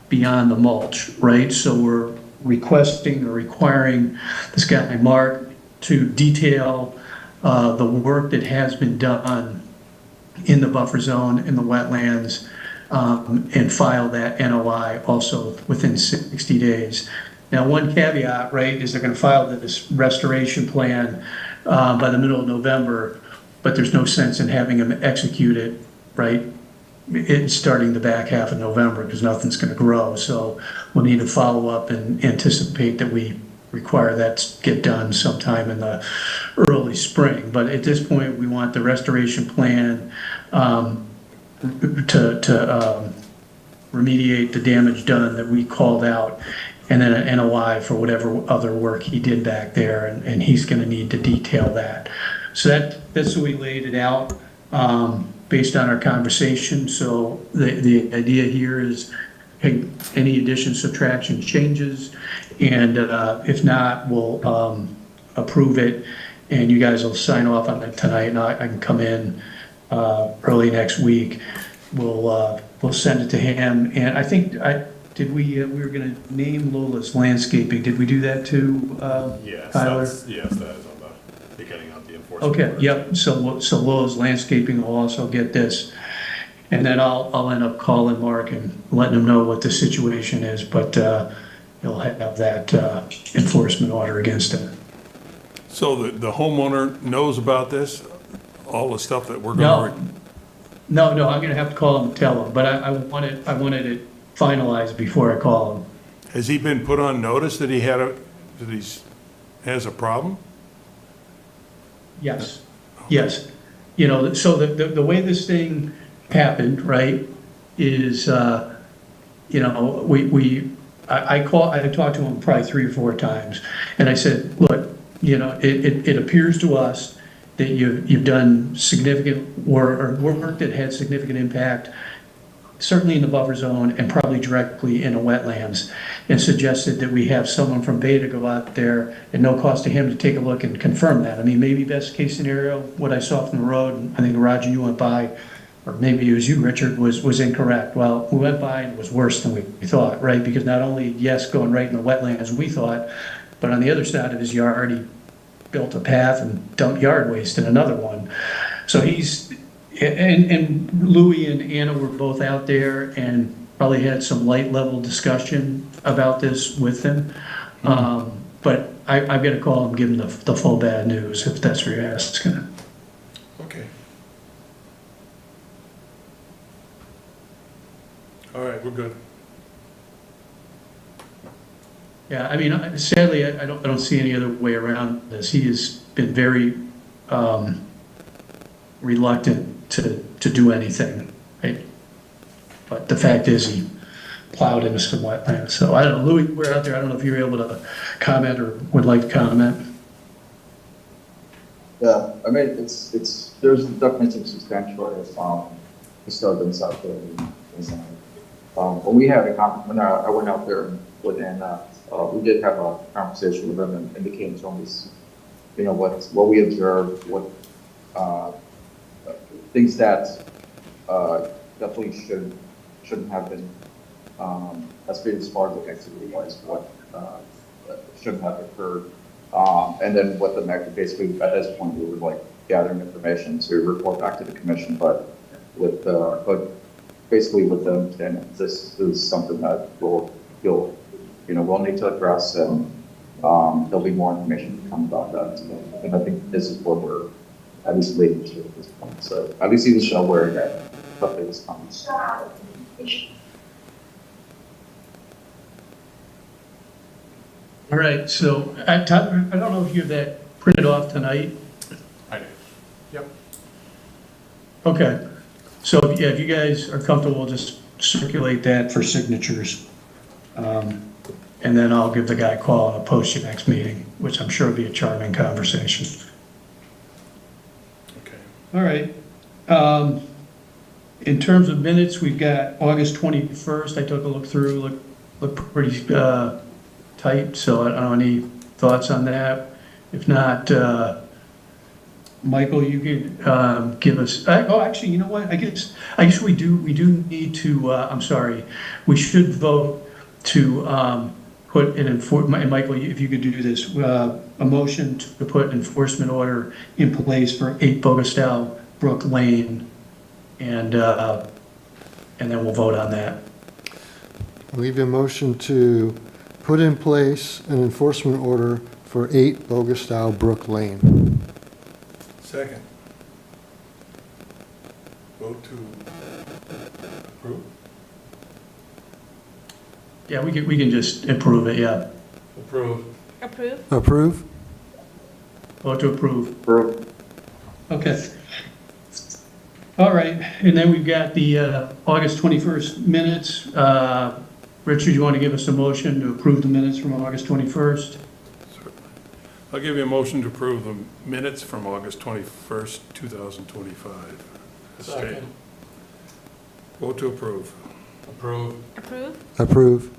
beyond the mulch, right? So we're requesting or requiring this guy, Mark, to detail the work that has been done in the buffer zone, in the wetlands, and file that NOI also within 60 days. Now, one caveat, right, is they're going to file this restoration plan by the middle of November, but there's no sense in having them execute it, right, starting the back half of November, because nothing's going to grow. So we'll need to follow up and anticipate that we require that to get done sometime in the early spring. But at this point, we want the restoration plan to remediate the damage done that we called out, and then an NOI for whatever other work he did back there, and he's going to need to detail that. So that's the way we laid it out based on our conversation. So the idea here is, hey, any addition, subtraction, changes, and if not, we'll approve it, and you guys will sign off on it tonight, and I can come in early next week. We'll send it to him, and I think we were going to name Lola's Landscaping. Did we do that too, Yes, Tyler? yes, that is on the beginning of the enforcement. Okay, order. yep, so Lola's Landscaping will also get this. And then I'll end up calling Mark and letting him know what the situation is, but he'll have that enforcement order against him. So the homeowner knows about this, all the stuff that we're going to... No, I'm gonna have to call him and tell him, but I wanted it finalized before I call him. Has he been put on notice that that has a problem? Yes, yes. So the way this thing happened, right, is, I talked to him probably 3 or 4 times, and I said, look, it appears to us that you've done significant work, or work that had significant impact, certainly in the buffer zone and probably directly in the wetlands, and suggested that we have someone from Beta go out there at no cost to him to take a look and confirm that. I mean, maybe best case scenario, what I saw from the road, and I think Roger, you went by, or maybe it was you, Richard, was incorrect. Well, we went by and it was worse than we thought, right? Because not only, yes, going right in the wetlands, we thought, but on the other side of his yard, he built a path and dumped yard waste in another one. So and Louis and Anna were both out there and probably had some light level discussion about this with him. But I've got to call him, give him the full bad news, if that's what you're asking. Okay. right, we're good. Yeah, I mean, sadly, I don't see any other way around this. He has been very reluctant to do anything, right? But the fact is, he plowed into some wetlands. So I don't know, Louis, we're out there, I don't know if you're able to comment or would like to comment. Yeah, I mean, there's definitely some substantial, disturbance out there. When we had a when I went out there with Anna, we did have a conversation with them and indicating to us, what we observed, what, things that, definitely shouldn't have been, as far as the activity was, what, shouldn't have occurred. And then what the next, basically at this point, we were like gathering information to report back to the commission, but basically with them, and this is something that we'll need to address, and there'll be more information to come about that. And I think this is what we're at least leading to at this point. So at least you show where that something is coming. All right, so I don't know if you have that printed off tonight. I do. Yep. Okay, so yeah, if you guys are comfortable, we'll just circulate that for signatures. And then I'll give the guy a call and I'll post your next meeting, which I'm sure will be a charming conversation. Okay. All right. In terms of minutes, we've got August 21st. I took a look through, look pretty tight, so I don't know, any thoughts on that? If not, Michael, you could give us, actually, you know what, I guess we do need to, I'm sorry, we should vote to put and Michael, if you could do this, a motion to put enforcement order in place for 8 Bogastow Brook Lane, and then we'll vote on that. Leave a motion to put in place an enforcement order for 8 Bogastow Brook Lane. Second. Vote to approve? Yeah, we can just approve it, yeah. Approve. Approve? Approve? Vote to approve. Approve. Okay. All right, and then we've got the August 21st minutes. Richard, you want to give us a motion to approve the minutes from August 21st? Certainly. I'll give you a motion to approve the minutes from August 21st, 2025. Second. Vote to approve. Approve. Approve? Approve.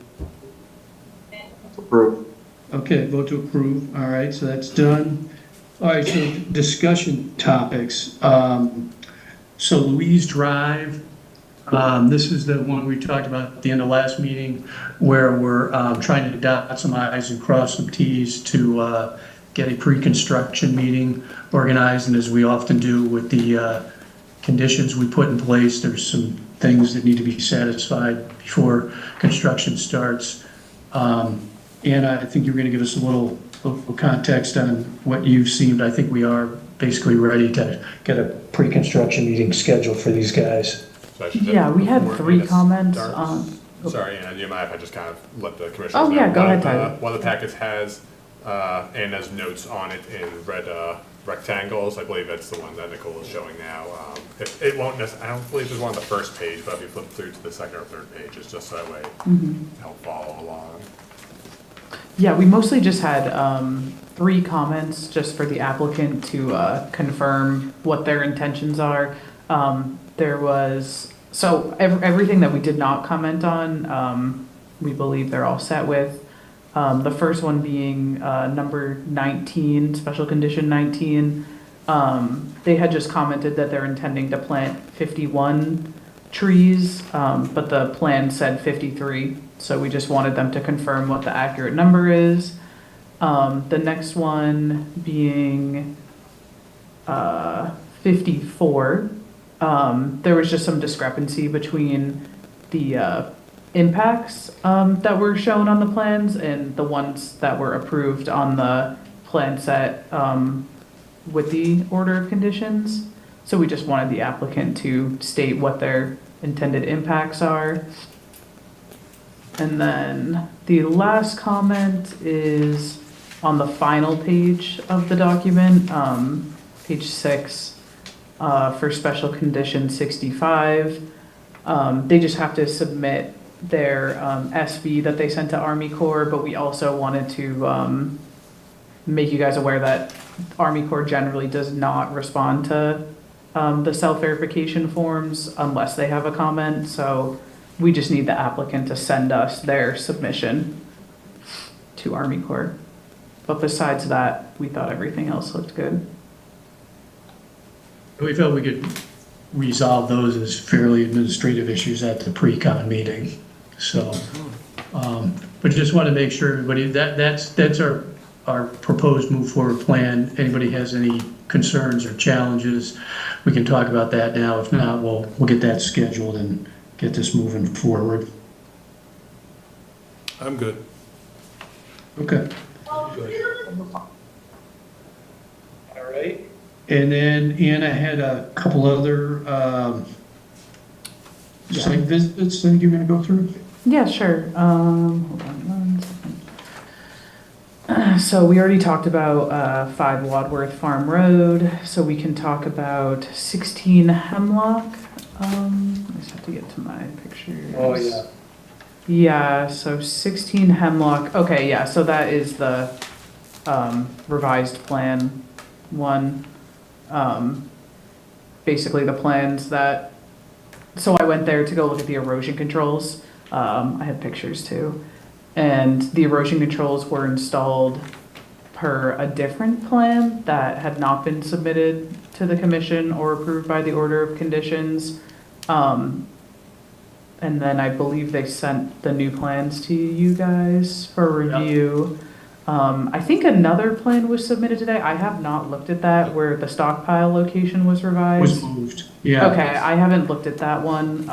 Approve. Okay, vote to approve. All right, so that's done. All right, so discussion topics. So Louise Drive, this is the one we talked about at the end of last meeting, where we're trying to dot some i's and cross some t's to get a pre-construction meeting organized. And as we often do with the conditions we put in place, there's some things that need to be satisfied before construction starts. Anna, I think you're going to give us a little context on what you've seen, but I think we are basically ready to get a pre-construction meeting scheduled for these guys. So I should just- Yeah, we had before 3 minutes comments starts- on. Sorry, Anna, do you mind if I just kind of let the commissioners Oh, know? yeah, go One ahead, of the- Tyler. One of the packets has Anna's notes on it in red rectangles. I believe that's the one that Nicole is showing now. It won't I don't believe there's one on the first page, but if you flip through to the second or third page, it's just so that way help follow along. Yeah, we mostly just had 3 comments just for the applicant to confirm what their intentions are. There was, so everything that we did not comment on, we believe they're all set with. The first one being number 19, special condition 19. They had just commented that they're intending to plant 51 trees, but the plan said 53. So we just wanted them to confirm what the accurate number is. The next one being 54. There was just some discrepancy between the impacts that were shown on the plans and the ones that were approved on the plan set with the order of conditions. So we just wanted the applicant to state what their intended impacts are. And then the last comment is on the final page of the document, page 6, for special condition 65. They just have to submit their SV that they sent to Army Corps, but we also wanted to make you guys aware that Army Corps generally does not respond to the self-verification forms unless they have a comment, so we just need the applicant to send us their submission to Army Corps. But besides that, we thought everything else looked good. We felt we could resolve those as fairly administrative issues at the pre-con meeting. So, but just want to make sure everybody, that's our proposed move forward plan. Anybody has any concerns or challenges, we can talk about that now. If not, we'll get that scheduled and get this moving forward. I'm good. Okay. All right. And then Anna had a couple other, site visits that you're gonna go through? Yeah, sure. Hold on one second. So we already talked about 5 Wadworth Farm Road, so we can talk about 16 Hemlock. I just have to get to my pictures. Oh, yeah. Yeah, so 16 Hemlock, okay, yeah, so that is the revised plan one. Basically the plans that, so I went there to go look at the erosion controls. I have pictures too. And the erosion controls were installed per a different plan that had not been submitted to the commission or approved by the order of conditions. And then I believe they sent the new plans to you guys for review. I think another plan was submitted today. I have not looked at that, where the stockpile location was revised. Was moved, yeah. Okay, I haven't looked at that one.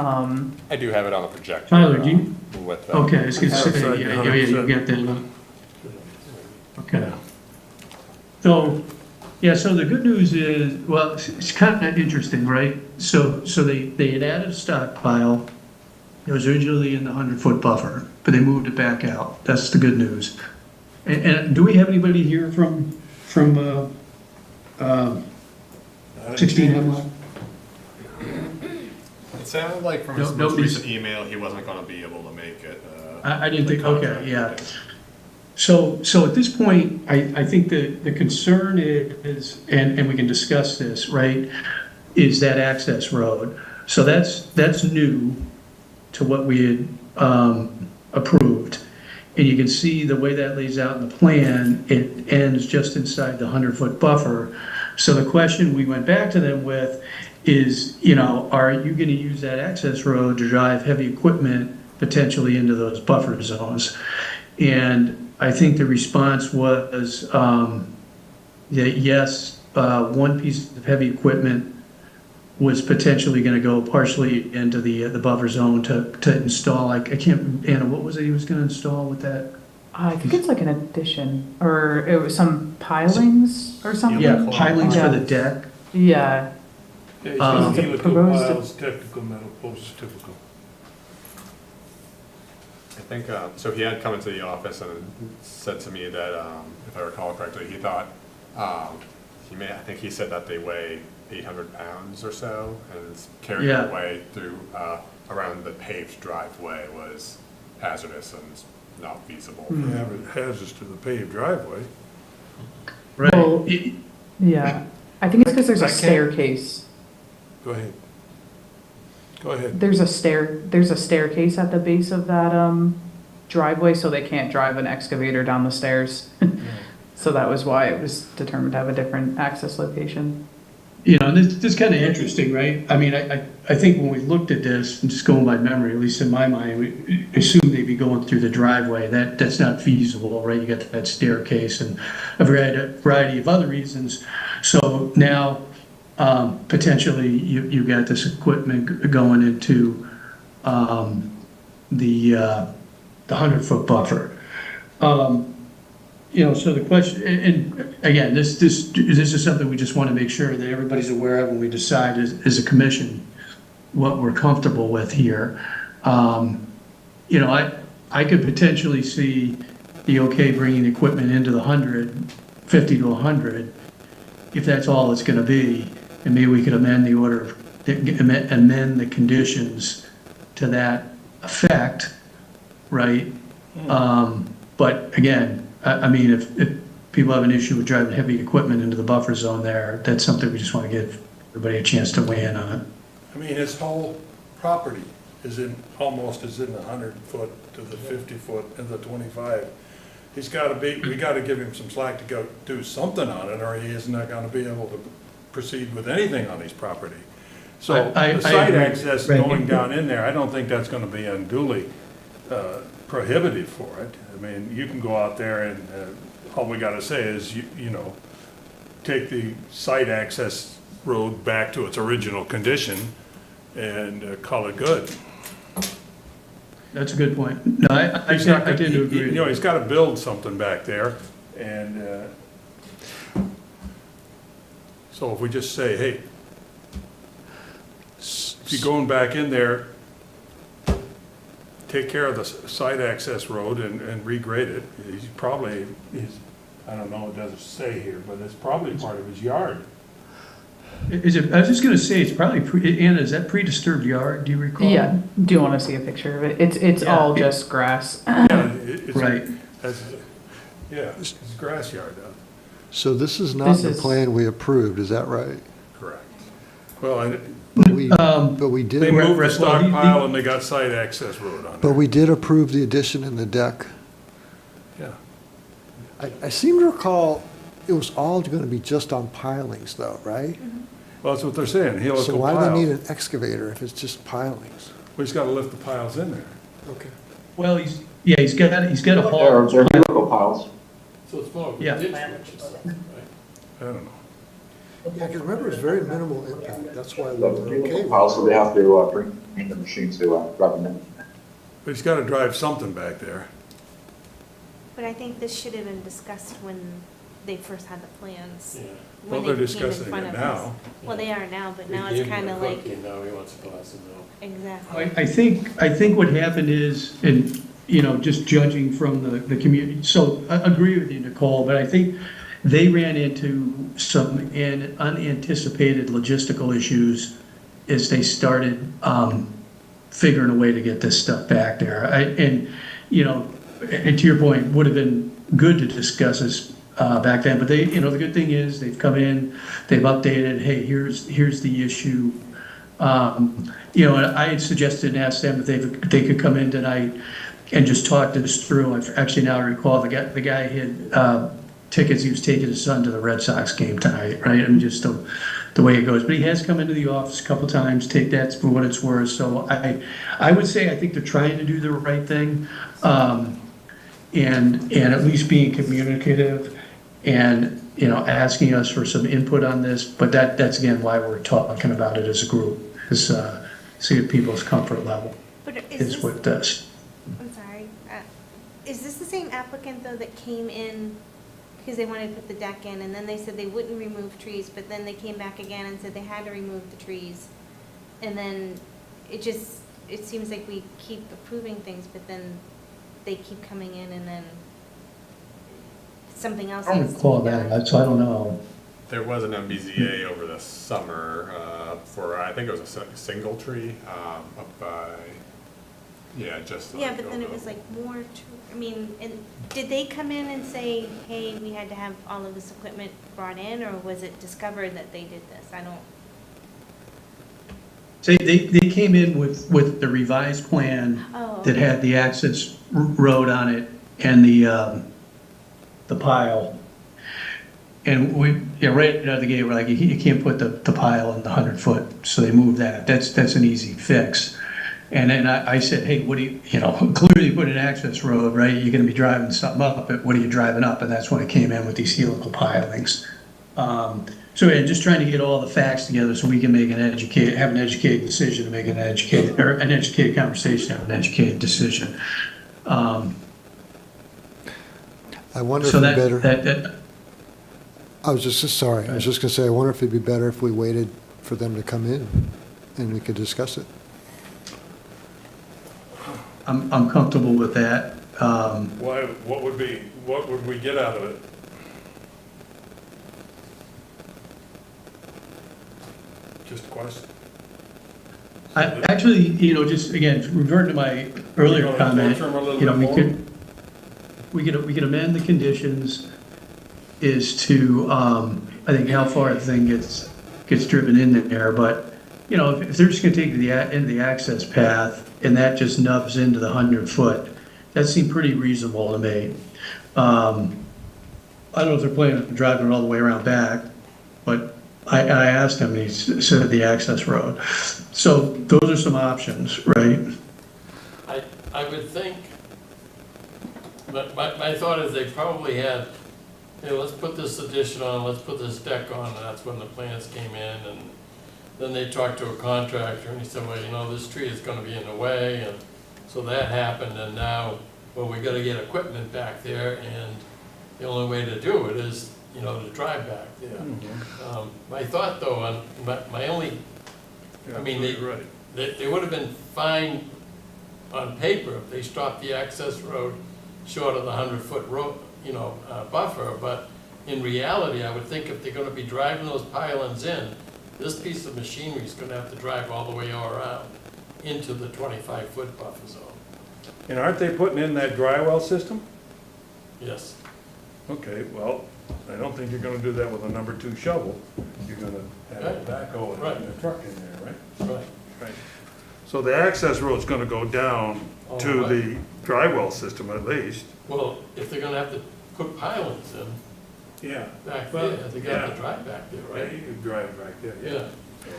I do have it on the projector. Tyler, do you? With, Okay, I was gonna say, Outside, yeah, you get that. Okay. So, yeah, so the good news is, well, it's kind of interesting, right? So they had added a stockpile. It was originally in the 100-foot buffer, but they moved it back out. That's the good news. And do we have anybody here from 16 Hemlock? It sounded like from his most recent email, he wasn't gonna be able to make it. I didn't think, okay, yeah. So at this point, I think the concern is, and we can discuss this, right, is that access road. So that's new to what we had approved. And you can see the way that lays out in the plan, it ends just inside the 100-foot buffer. So the question we went back to them with is, are you gonna use that access road to drive heavy equipment potentially into those buffer zones? And I think the response was that yes, one piece of heavy equipment was potentially going to go partially into the buffer zone to install, like, I can't, Anna, what was it he was going to install with that? I think it's like an addition, or it was some pilings or something. Yeah, pilings for the Yeah. deck. Yeah, Yeah, he's Um, gonna do proposed- piles, technical metal posts, typical. I think, so he had come into the office and said to me that, if I recall correctly, he thought, I think he said that they weigh 800 pounds or so, and carrying Yeah. it away through, around the paved driveway was hazardous and not feasible. Yeah, but hazardous to the paved driveway. Right. Well, yeah. I think it's because there's I a can't- staircase. Go ahead. Go ahead. There's a staircase at the base of that driveway, so they can't drive an excavator down the stairs. So that was why it was determined to have a different access location. And this is kind of interesting, right? I mean, I think when we looked at this, and just going by memory, at least in my mind, we assumed they'd be going through the driveway. That's not feasible, right? You got that staircase and a variety of other reasons. So now, potentially, you got this equipment going into the 100-foot buffer. So the question, and again, this is something we just want to make sure that everybody's aware of when we decide as a commission what we're comfortable with here. I could potentially see the okay bringing the equipment into the 50 to 100, if that's all it's gonna be, and maybe we could amend the order, amend the conditions to that effect, right? But again, I mean, if people have an issue with driving heavy equipment into the buffer zone there, that's something we just wanna give everybody a chance to weigh in on it. I mean, his whole property is in, almost is in the 100-foot to the 50-foot and the 25. He's gotta be, we gotta give him some slack to go do something on it, or he is not gonna be able to proceed with anything on his property. So I the site agree. access Right. going down in there, I don't think that's gonna be unduly prohibitive for it. I mean, you can go out there and, all we gotta say is, you know, take the site access road back to its original condition and call it good. That's a good point. No, I He's not tend to You agree. know, he's gotta build something back there, and, so if we just say, hey, if you're going back in there, take care of the site access road and regrade it, he's probably, I don't know, it doesn't say here, but it's probably part of his yard. Is it, I was just gonna say, it's probably, Anna, is that pre-disturbed yard, do you recall? Yeah, do you wanna see a picture of it? It's Yeah. all just grass. Yeah, it's, Right. yeah, it's grass yard, So this is not This the is- plan we approved, is that right? correct. Well, But we they did, moved the well, stockpile and they got site access road on but there, we did approve the addition in the deck. yeah. I seem to recall it was all going to be just on pilings though, right? Well, that's what they're saying, So helical why do they need piles. an excavator if it's just pilings? We just gotta lift the piles in there. Okay. Well, he's got a haul. They're helical piles. So it's more of a Yeah. ditch, what you said, right? I don't know. Yeah, because remember, it's very minimal impact, that's why we The were okay helical with piles, it. so they have to bring the machine to drive them in. But he's gotta drive something back there. But I think this should have been discussed when they first had the plans. Yeah. when Well, they're they came in discussing front it of us. now. Well, they are now, but now We it's gave him kinda a like, cookie, now he wants a glass of milk. exactly. I think what happened is, and, you know, just judging from the community, so I agree with you, Nicole, but I think they ran into some unanticipated logistical issues as they started figuring a way to get this stuff back there. And, you know, and to your point, would have been good to discuss this back then, but they, you know, the good thing is they've come in, they've updated, hey, here's the issue. You know, and I had suggested and asked them if they could come in tonight and just talk this through. I actually now recall the guy had tickets, he was taking his son to the Red Sox game tonight, right? I mean, just the way it goes. But he has come into the office a couple times, take that for what it's worth. So I would say I think they're trying to do the right thing, and at least being communicative and, you know, asking us for some input on this. But that's again why we're talking about it as a group, is see if people's comfort level But is with this. I'm sorry, is this the same applicant though that came in because they wanted to put the deck in and then they said they wouldn't remove trees, but then they came back again and said they had to remove the trees? And then it seems like we keep approving things, but then they keep coming in and then something else I don't needs to recall be done. that, so I don't know. There was an MBZA over the summer for, I think it was a single tree up by, yeah, just. Yeah, like but then it over was the- like more, I mean, and did they come in and say, hey, we had to have all of this equipment brought in, or was it discovered that they did this? I don't, So they came in with the revised plan oh, that okay. had the access road on it and the pile. And we, yeah, right out of the gate, we're like, you can't put the pile in the 100-foot, so they moved that. That's an easy fix. And then I said, hey, what do you know, clearly put an access road, right? You're gonna be driving something up, but what are you driving up? And that's when it came in with these helical pilings. So yeah, just trying to get all the facts together so we can make have an educated decision, to make an educated conversation, have an educated decision. I wonder if So it'd be better, that I was just going to say, I wonder if it'd be better if we waited for them to come in and we could discuss it. I'm comfortable with that. Why, what would we get out of it? Just a question. Actually, just again, reverting to my earlier You wanna comment, filter 'em a little you know, bit we could amend the conditions is to, I think how far the thing gets driven in there, but, if they're just gonna take the end of the access path and that just nubs into the 100-foot, that seemed pretty reasonable to me. I don't know if they're planning on driving it all the way around back, but I asked him, and he said the access road. So those are some options, right? I would think, but my thought is they probably had, let's put this addition on, let's put this deck on, and that's when the plans came in, and then they talked to a contractor, and he said, well, this tree is gonna be in the way, and so that happened, and now, well, we gotta get equipment back there, and the only way to do it is, to drive back there. My thought, though, my only, I mean, You're right. they would have been fine on paper if they stopped the access road short of the 100-foot road, buffer, but in reality, I would think if they're gonna be driving those pylons in, this piece of machinery is gonna have to drive all the way around into the 25-foot buffer zone. And aren't they putting in that dry well system? Yes. Okay, well, I don't think you're gonna do that with a number 2 shovel. You're gonna have a backhoe Right. and a truck in there, right? Right. Right. So the access road's gonna go down to Oh, the dry well system at least. Well, if they're gonna have to put pylons in Yeah. back Well, there, they're gonna have yeah. to drive back there, Right, right? you could drive back there, yeah. Yeah.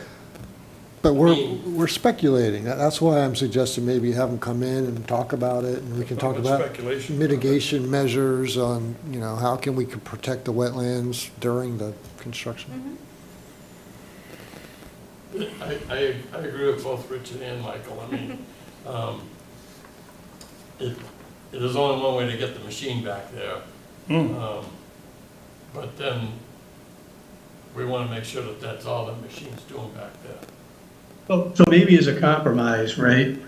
But mean- we're speculating. That's why I'm suggesting maybe have them come in and talk about it, and we can talk How much about speculation? mitigation measures on, how can we protect the wetlands during the construction? I agree with both Richard and Michael. I mean, it is only one way to get the machine back there. But then we want to make sure that that's all the machine's doing back there. So maybe as a compromise, right?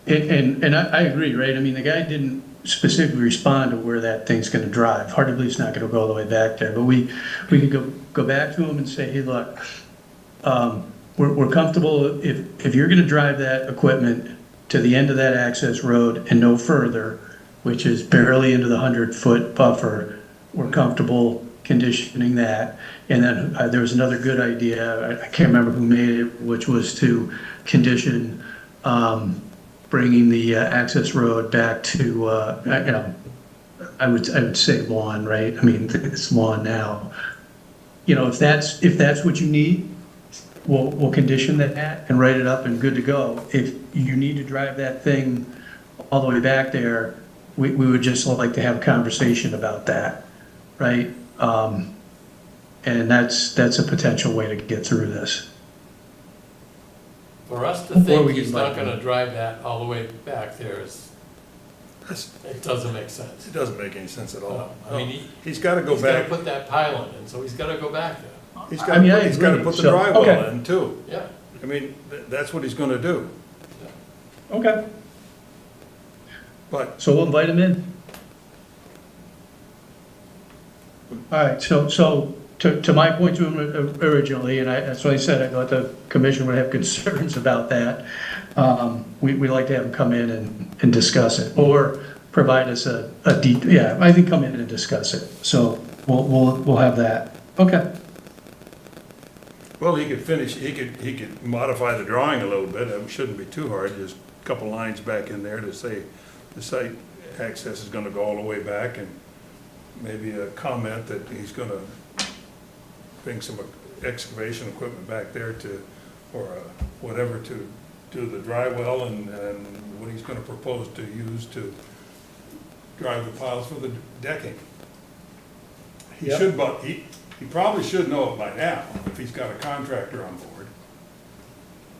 And I agree, right? I mean, the guy didn't specifically respond to where that thing's gonna drive. Hard to believe it's not gonna go all the way back there, but we could go back to him and say, hey, look, we're comfortable if you're gonna drive that equipment to the end of that access road and no further, which is barely into the 100-foot buffer, we're comfortable conditioning that. And then there was another good idea, I can't remember who made it, which was to condition bringing the access road back to, I would say lawn, right? I mean, it's lawn now. If that's what you need, we'll condition that and write it up and good to go. If you need to drive that thing all the way back there, we would just like to have a conversation about that, right? And that's a potential way to get through this. For us to Or think we he's can not like- gonna drive that all the way back there That's- it doesn't make sense. It doesn't make any sense at all. I mean, He's gotta go he's gotta back, put that pile in, so he's gotta go back there. he's I mean, I gotta agree. put the So, dry well okay. in too. Yeah. I mean, that's what he's gonna do, Okay. but So we'll invite him in. All right, so to my point to him originally, and that's what I said, I thought the commission would have concerns about that. We'd like to have him come in and discuss it, or provide us I think come in and discuss it. So we'll have that. Okay. well, he could modify the drawing a little bit. It shouldn't be too hard, just a couple lines back in there to say the site access is gonna go all the way back, and maybe a comment that he's gonna bring some excavation equipment back there or whatever to do the dry well, and what he's gonna propose to use to drive the piles for the decking. He Yep. should, but he probably should know it by now, if he's got a contractor on board.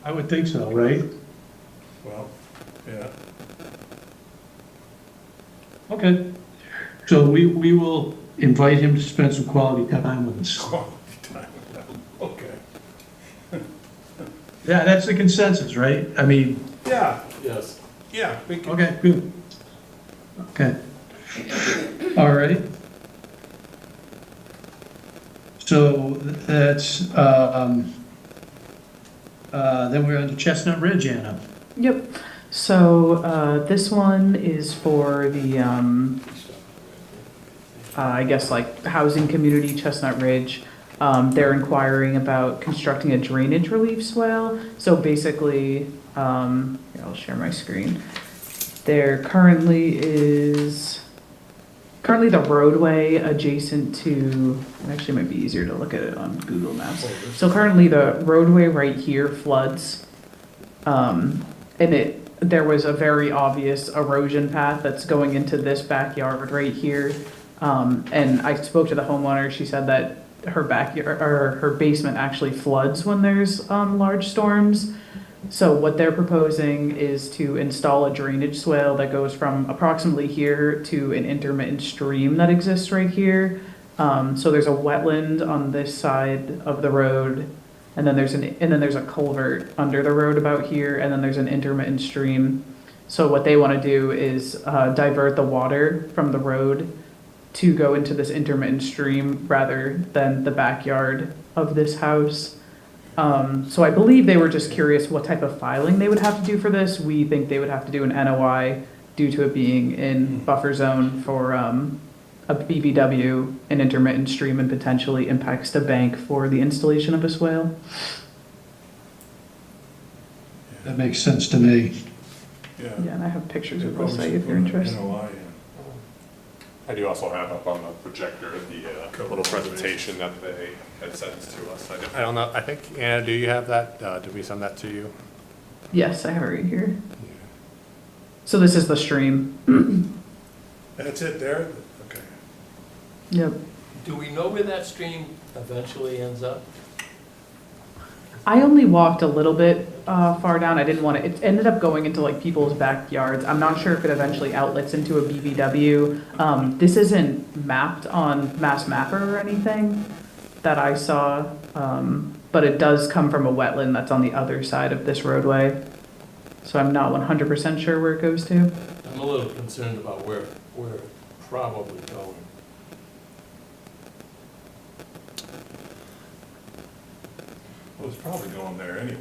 I would think so, right? Well, yeah. Okay. So we will invite him to spend some quality time with us. Quality time. Okay. Yeah, that's the consensus, right? I mean, Yeah, Yes. Yeah, we can. Okay, good. Okay. All right. So that's, then we're on to Chestnut Ridge, Anna. Yep. So this one is for the, I guess like housing community Chestnut Ridge. They're inquiring about constructing a drainage relief swale. So basically, here, I'll share my screen. There currently the roadway adjacent to, actually it might be easier to look at it on Google Maps. So currently the roadway right here floods. And there was a very obvious erosion path that's going into this backyard right here. And I spoke to the homeowner, she said that her backyard, or her basement actually floods when there's large storms. So what they're proposing is to install a drainage swale that goes from approximately here to an intermittent stream that exists right here. So there's a wetland on this side of the road, and then there's a culvert under the road about here, and then there's an intermittent stream. So what they want to do is divert the water from the road to go into this intermittent stream rather than the backyard of this house. So I believe they were just curious what type of filing they would have to do for this. We think they would have to do an NOI due to it being in buffer zone for a BVW, an intermittent stream, and potentially impacts the bank for the installation of a swale. That makes sense to me. Yeah, and I have pictures They of the probably site should if you're put an interested. NOI in. I do also have up on the projector the little presentation that they had sent to us. I don't know, I think, Anna, do you have that? Did we send that to you? Yes, I have it right here. So this is the stream. That's it there? Okay. Yep. Do we know where that stream eventually ends up? I only walked a little bit far down. I didn't want to, it ended up going into like people's backyards. I'm not sure if it eventually outlets into a BVW. This isn't mapped on Mass Mapper or anything that I saw, but it does come from a wetland that's on the other side of this roadway. So I'm not 100% sure where it goes to. I'm a little concerned about where it's probably going. Well, it's probably going there anyway.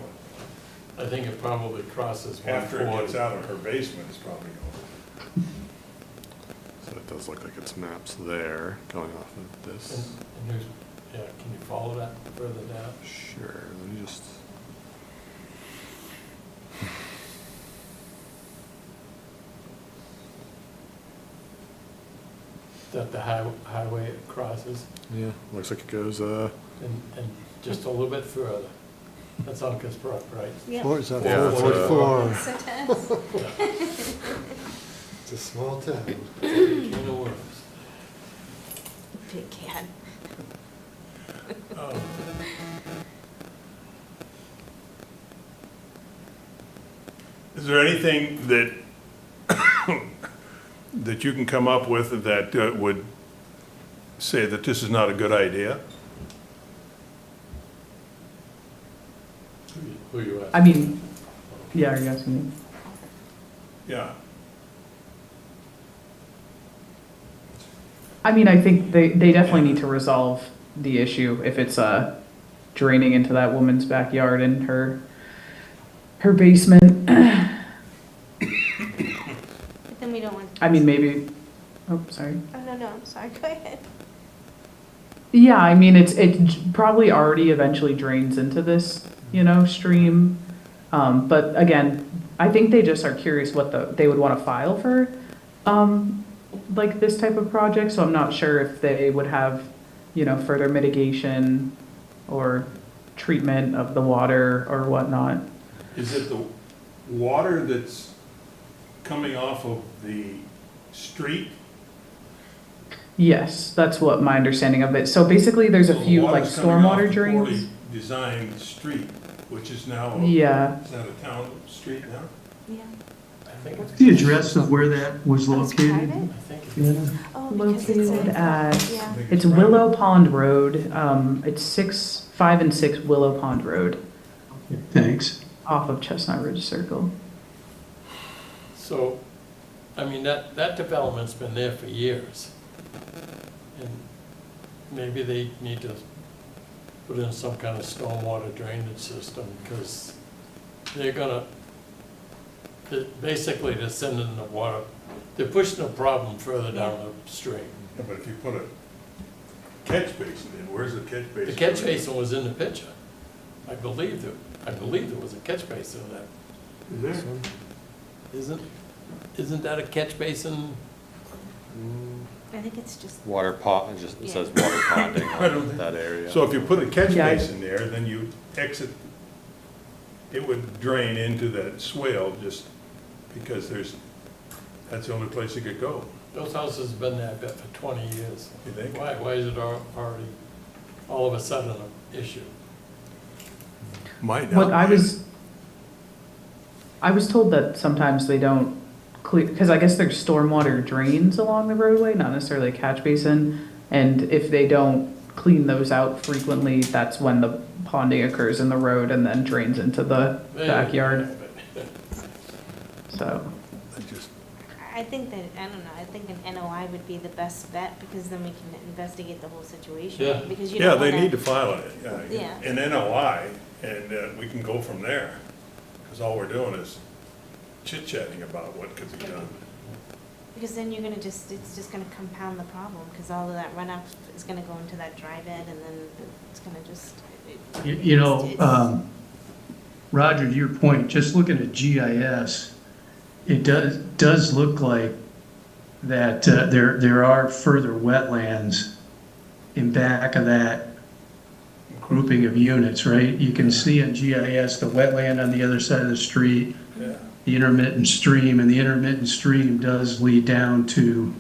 I think it probably crosses After it 140. gets out of her basement, it's probably going. So it does look like it's maps there, going off of this. And here's, yeah, can you follow that further down? Sure, let me just. That the highway it crosses, Yeah, looks like it goes, and just a little bit further. That's Uncas Brook, right? Yeah. Floor, is that Yeah, floor it's, 44? So tense. It's a small town. Can of worms. Big cat. Is there anything that, that you can come up with that would say that this is not a good idea? Who you asking? I mean, yeah, are you asking me? Yeah. I mean, I think they definitely need to resolve the issue if it's draining into that woman's backyard and her basement. But then we don't want. I mean, maybe, oh, sorry. Oh, no, I'm sorry, go ahead. Yeah, I mean, it probably already eventually drains into this, stream. But again, I think they just are curious what they would want to file for, like this type of project. So I'm not sure if they would have, further mitigation or treatment of the water or whatnot. Is it the water that's coming off of the street? Yes, that's what my understanding of it. So basically, there's So a the few like water's coming off stormwater the drains. poorly designed street, which is now, Yeah. is that a town street now? Yeah. I think it's. The address of where that was Oh, it's located? private? I think it's. Yeah. Oh, because it's Located a, at, yeah. it's Willow Pond Road. It's 5 and 6 Willow Pond Road Thanks. off of Chestnut Ridge Circle. So, I mean, that development's been there for years. And maybe they need to put in some kind of stormwater drainage system, because they're gonna, basically they're sending the water, they're pushing the problem further down the stream. Yeah, but if you put a catch basin in, where's the catch basin? The catch basin was in the picture. I believe there was a catch basin in that. Is there? Isn't that a catch basin? I think it's just, Water pond, it says water ponding I don't on think- that area. So if you put a catch Yeah, I- basin there, then you exit, it would drain into that swale just because that's the only place it could go, Those houses have been there, I bet, for 20 years. you think? Why is it already, all of a sudden, an issue? Might What not be. I was told that sometimes they don't clear, because I guess there's stormwater drains along the roadway, not necessarily a catch basin. And if they don't clean those out frequently, that's when the ponding occurs in the road and then drains into the backyard, so. I just- I think that, I don't know, I think an NOI would be the best bet, because then we can investigate the whole situation. Yeah. Because you Yeah, don't they wanna- need to file Yeah. an NOI, and we can go from there. Because all we're doing is chit-chatting about what could be done. Because then you're gonna just, it's just gonna compound the problem, because all of that runoff is gonna go into that dry bed, and then it's gonna just. You know, Roger, to your point, just looking at GIS, it does look like that there are further wetlands in back of that grouping of units, right? You can see in GIS the wetland on the other side of the street, Yeah. the intermittent stream, and the intermittent stream does lead down to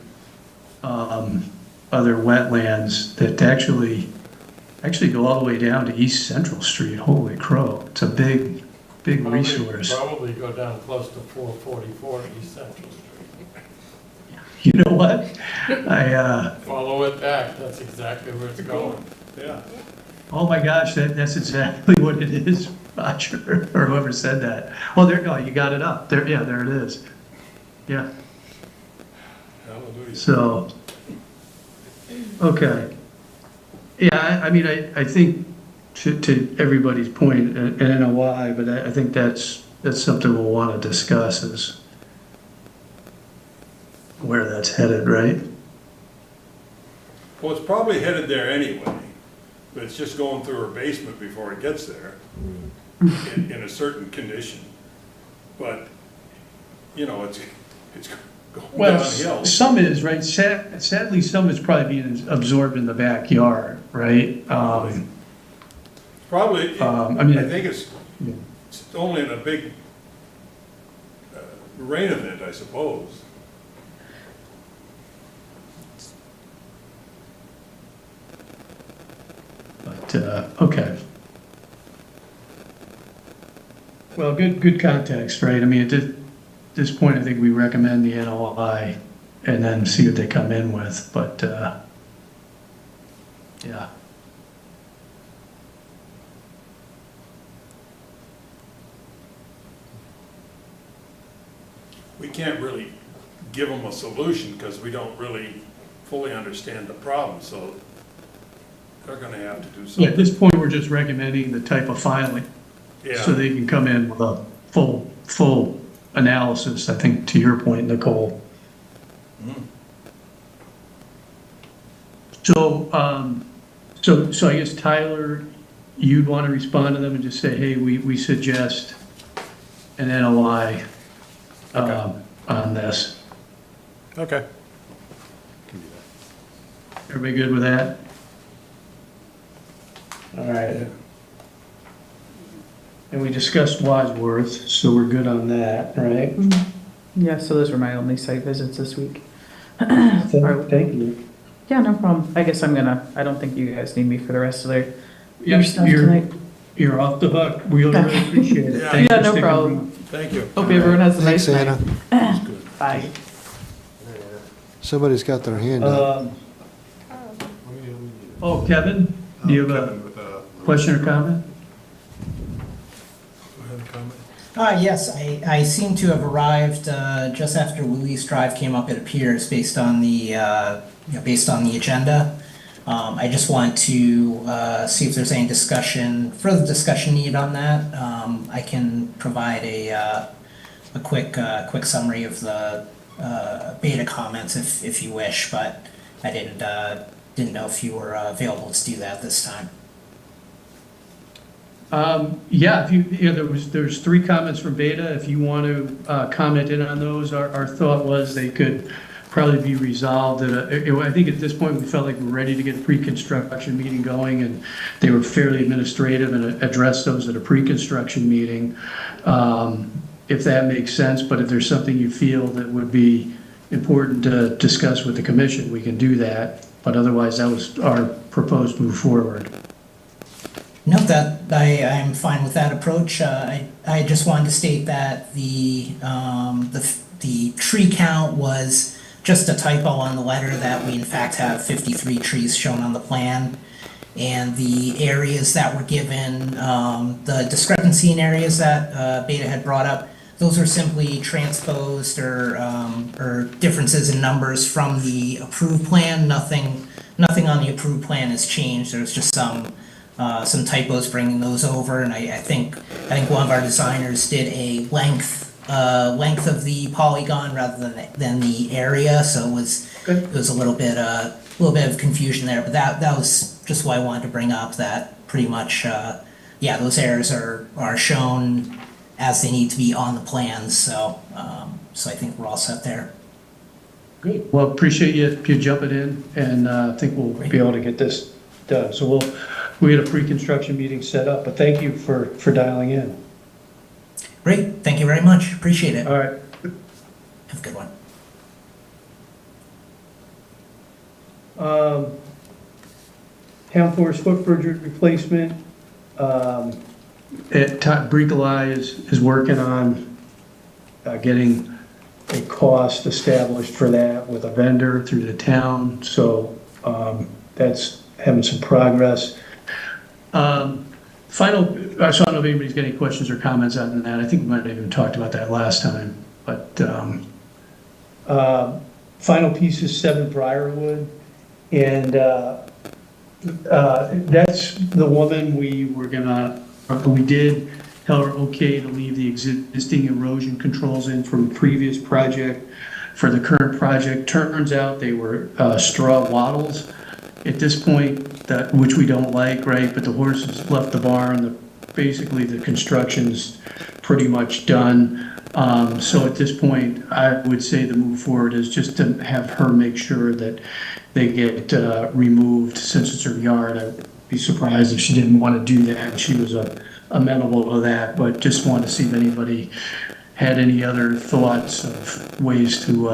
other wetlands that actually go all the way down to East Central Street. Holy crow, it's a big resource. Probably go down close to 444 East Central Street. You know what? Follow it back, that's exactly where it's going. Yeah. Oh my gosh, that's exactly what it is, Roger, or whoever said that. Well, no, you got it up. There, yeah, there it is. Yeah, Hallelujah. so, okay. Yeah, I mean, I think to everybody's point, and I know why, but I think that's something we'll want to discuss is where that's headed, right? Well, it's probably headed there anyway, but it's just going through her basement before it gets there in a certain condition. But, you know, it's going Well, downhill. some is, right? Sadly, some is probably being absorbed in the backyard, right? Probably, I mean- I think it's only in a big rain event, I suppose. But, okay. Well, good context, right? I mean, at this point, I think we recommend the NOI and then see what they come in with, but, yeah. We can't really give them a solution because we don't really fully understand the problem, so they're gonna have to do Yeah, at something. this point, we're just recommending the type of filing, so Yeah, they can come in with a full analysis, I think, to your point, Nicole. So, so I guess Tyler, you'd want to respond to them and just say, hey, we suggest an NOI on this. Okay. Everybody good with that? All right. And we discussed Wadsworth, so we're good on that, right? Yeah, so those were my only site visits this week. Thank you. Yeah, no problem. I guess I don't think you guys need me for the rest of your stuff You're- tonight. You're off the hook. We really appreciate it. Yeah. Thanks Yeah, for no sticking problem. around. thank you. Hope everyone has a nice Thanks, night. Anna. Bye. Somebody's got their hand up. Oh, Kevin, do you have a question or comment? Go ahead and comment. Yes, I seem to have arrived just after Louise Drive came up, it appears, based on based on the agenda. I just want to see if there's any further discussion needed on that. I can provide a quick summary of the beta comments if you wish, but I didn't know if you were available to do that this time. Yeah, there's 3 comments from Beta. If you want to comment in on those, our thought was they could probably be resolved. I think at this point, we felt like we're ready to get a pre-construction meeting going, and they were fairly administrative and address those at a pre-construction meeting, if that makes sense. But if there's something you feel that would be important to discuss with the commission, we can do that. But otherwise, that was our proposed move forward. No, I'm fine with that approach. I just wanted to state that the tree count was just a typo on the letter, that we in fact have 53 trees shown on the plan. And the areas that were given, the discrepancy in areas that Beta had brought up, those are simply transposed or differences in numbers from the approved plan. Nothing on the approved plan has changed. There's just some typos bringing those over, and I think one of our designers did a length of the polygon rather than the area, so it was a little bit of confusion there. But that was just why I wanted to bring up that pretty much those errors are shown as they need to be on the plans. So I think we're all set there. Good. Well, appreciate you jumping in, and I think we'll be able to get this done. So we had a pre-construction meeting set up, but thank you for dialing in. Great, thank you very much, appreciate it. All right. Have a good one. Town Forest footbridge replacement. Bricolai is working on getting a cost established for that with a vendor through the town, so that's having some progress. So I don't know if anybody's got any questions or comments on that. I think we might have even talked about that last time. But final piece is 7 Briarwood, and that's the woman we did tell her okay to leave the existing erosion controls in from a previous project for the current project. Turns out they were straw wattles at this point, which we don't like, right? But the horses left the barn. Basically, the construction's pretty much done. So at this point, I would say the move forward is just to have her make sure that they get removed, since it's her yard. I'd be surprised if she didn't want to do that. She was amenable to that, but just wanted to see if anybody had any other thoughts of ways to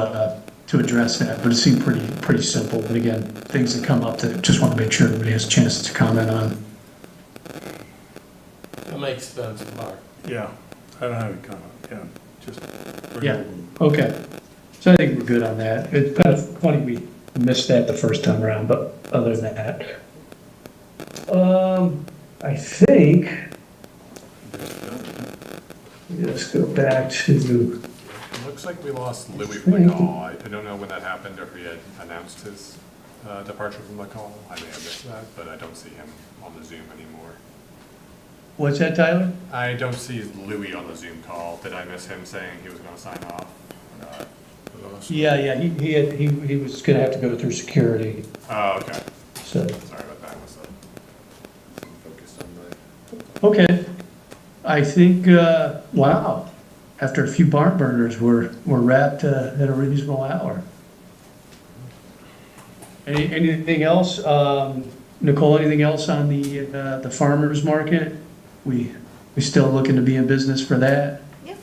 address that. But it seemed pretty simple. But again, things that come up that just want to make sure everybody has a chance to comment on. That makes sense, Mark. Yeah, I don't have any comment, yeah, just. Yeah, okay. So I think we're good on that. It's kind of funny we missed that the first time around, but other than that. I think, let's go back to, It looks like we lost Louis from the call. I don't know when that happened, or if he had announced his departure from the call. I may have missed that, but I don't see him on the Zoom anymore. what's that, Tyler? I don't see Louis on the Zoom call. Did I miss him saying he was going to sign off? Yeah, he was gonna have to go through security, Oh, okay. so, Sorry about that. I must have focused on my... okay. I think, wow, after a few barn burners, we're wrapped at a reasonable hour. Anything else? Nicole, anything else on the farmer's market? We still looking to be in business for that? Yep,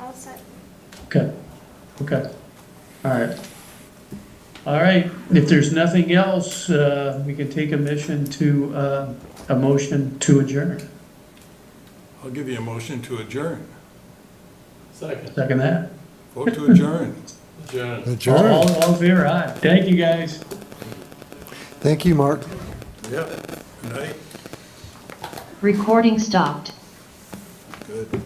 all set. Okay, all right. All right, if there's nothing else, we can take a motion to adjourn. I'll give you a motion to adjourn. Second, Second that? Vote to adjourn. adjourn. Adjourn. All in favor, aye. Thank you, guys. Thank you, Mark. Yep, good night. Recording stopped. Good.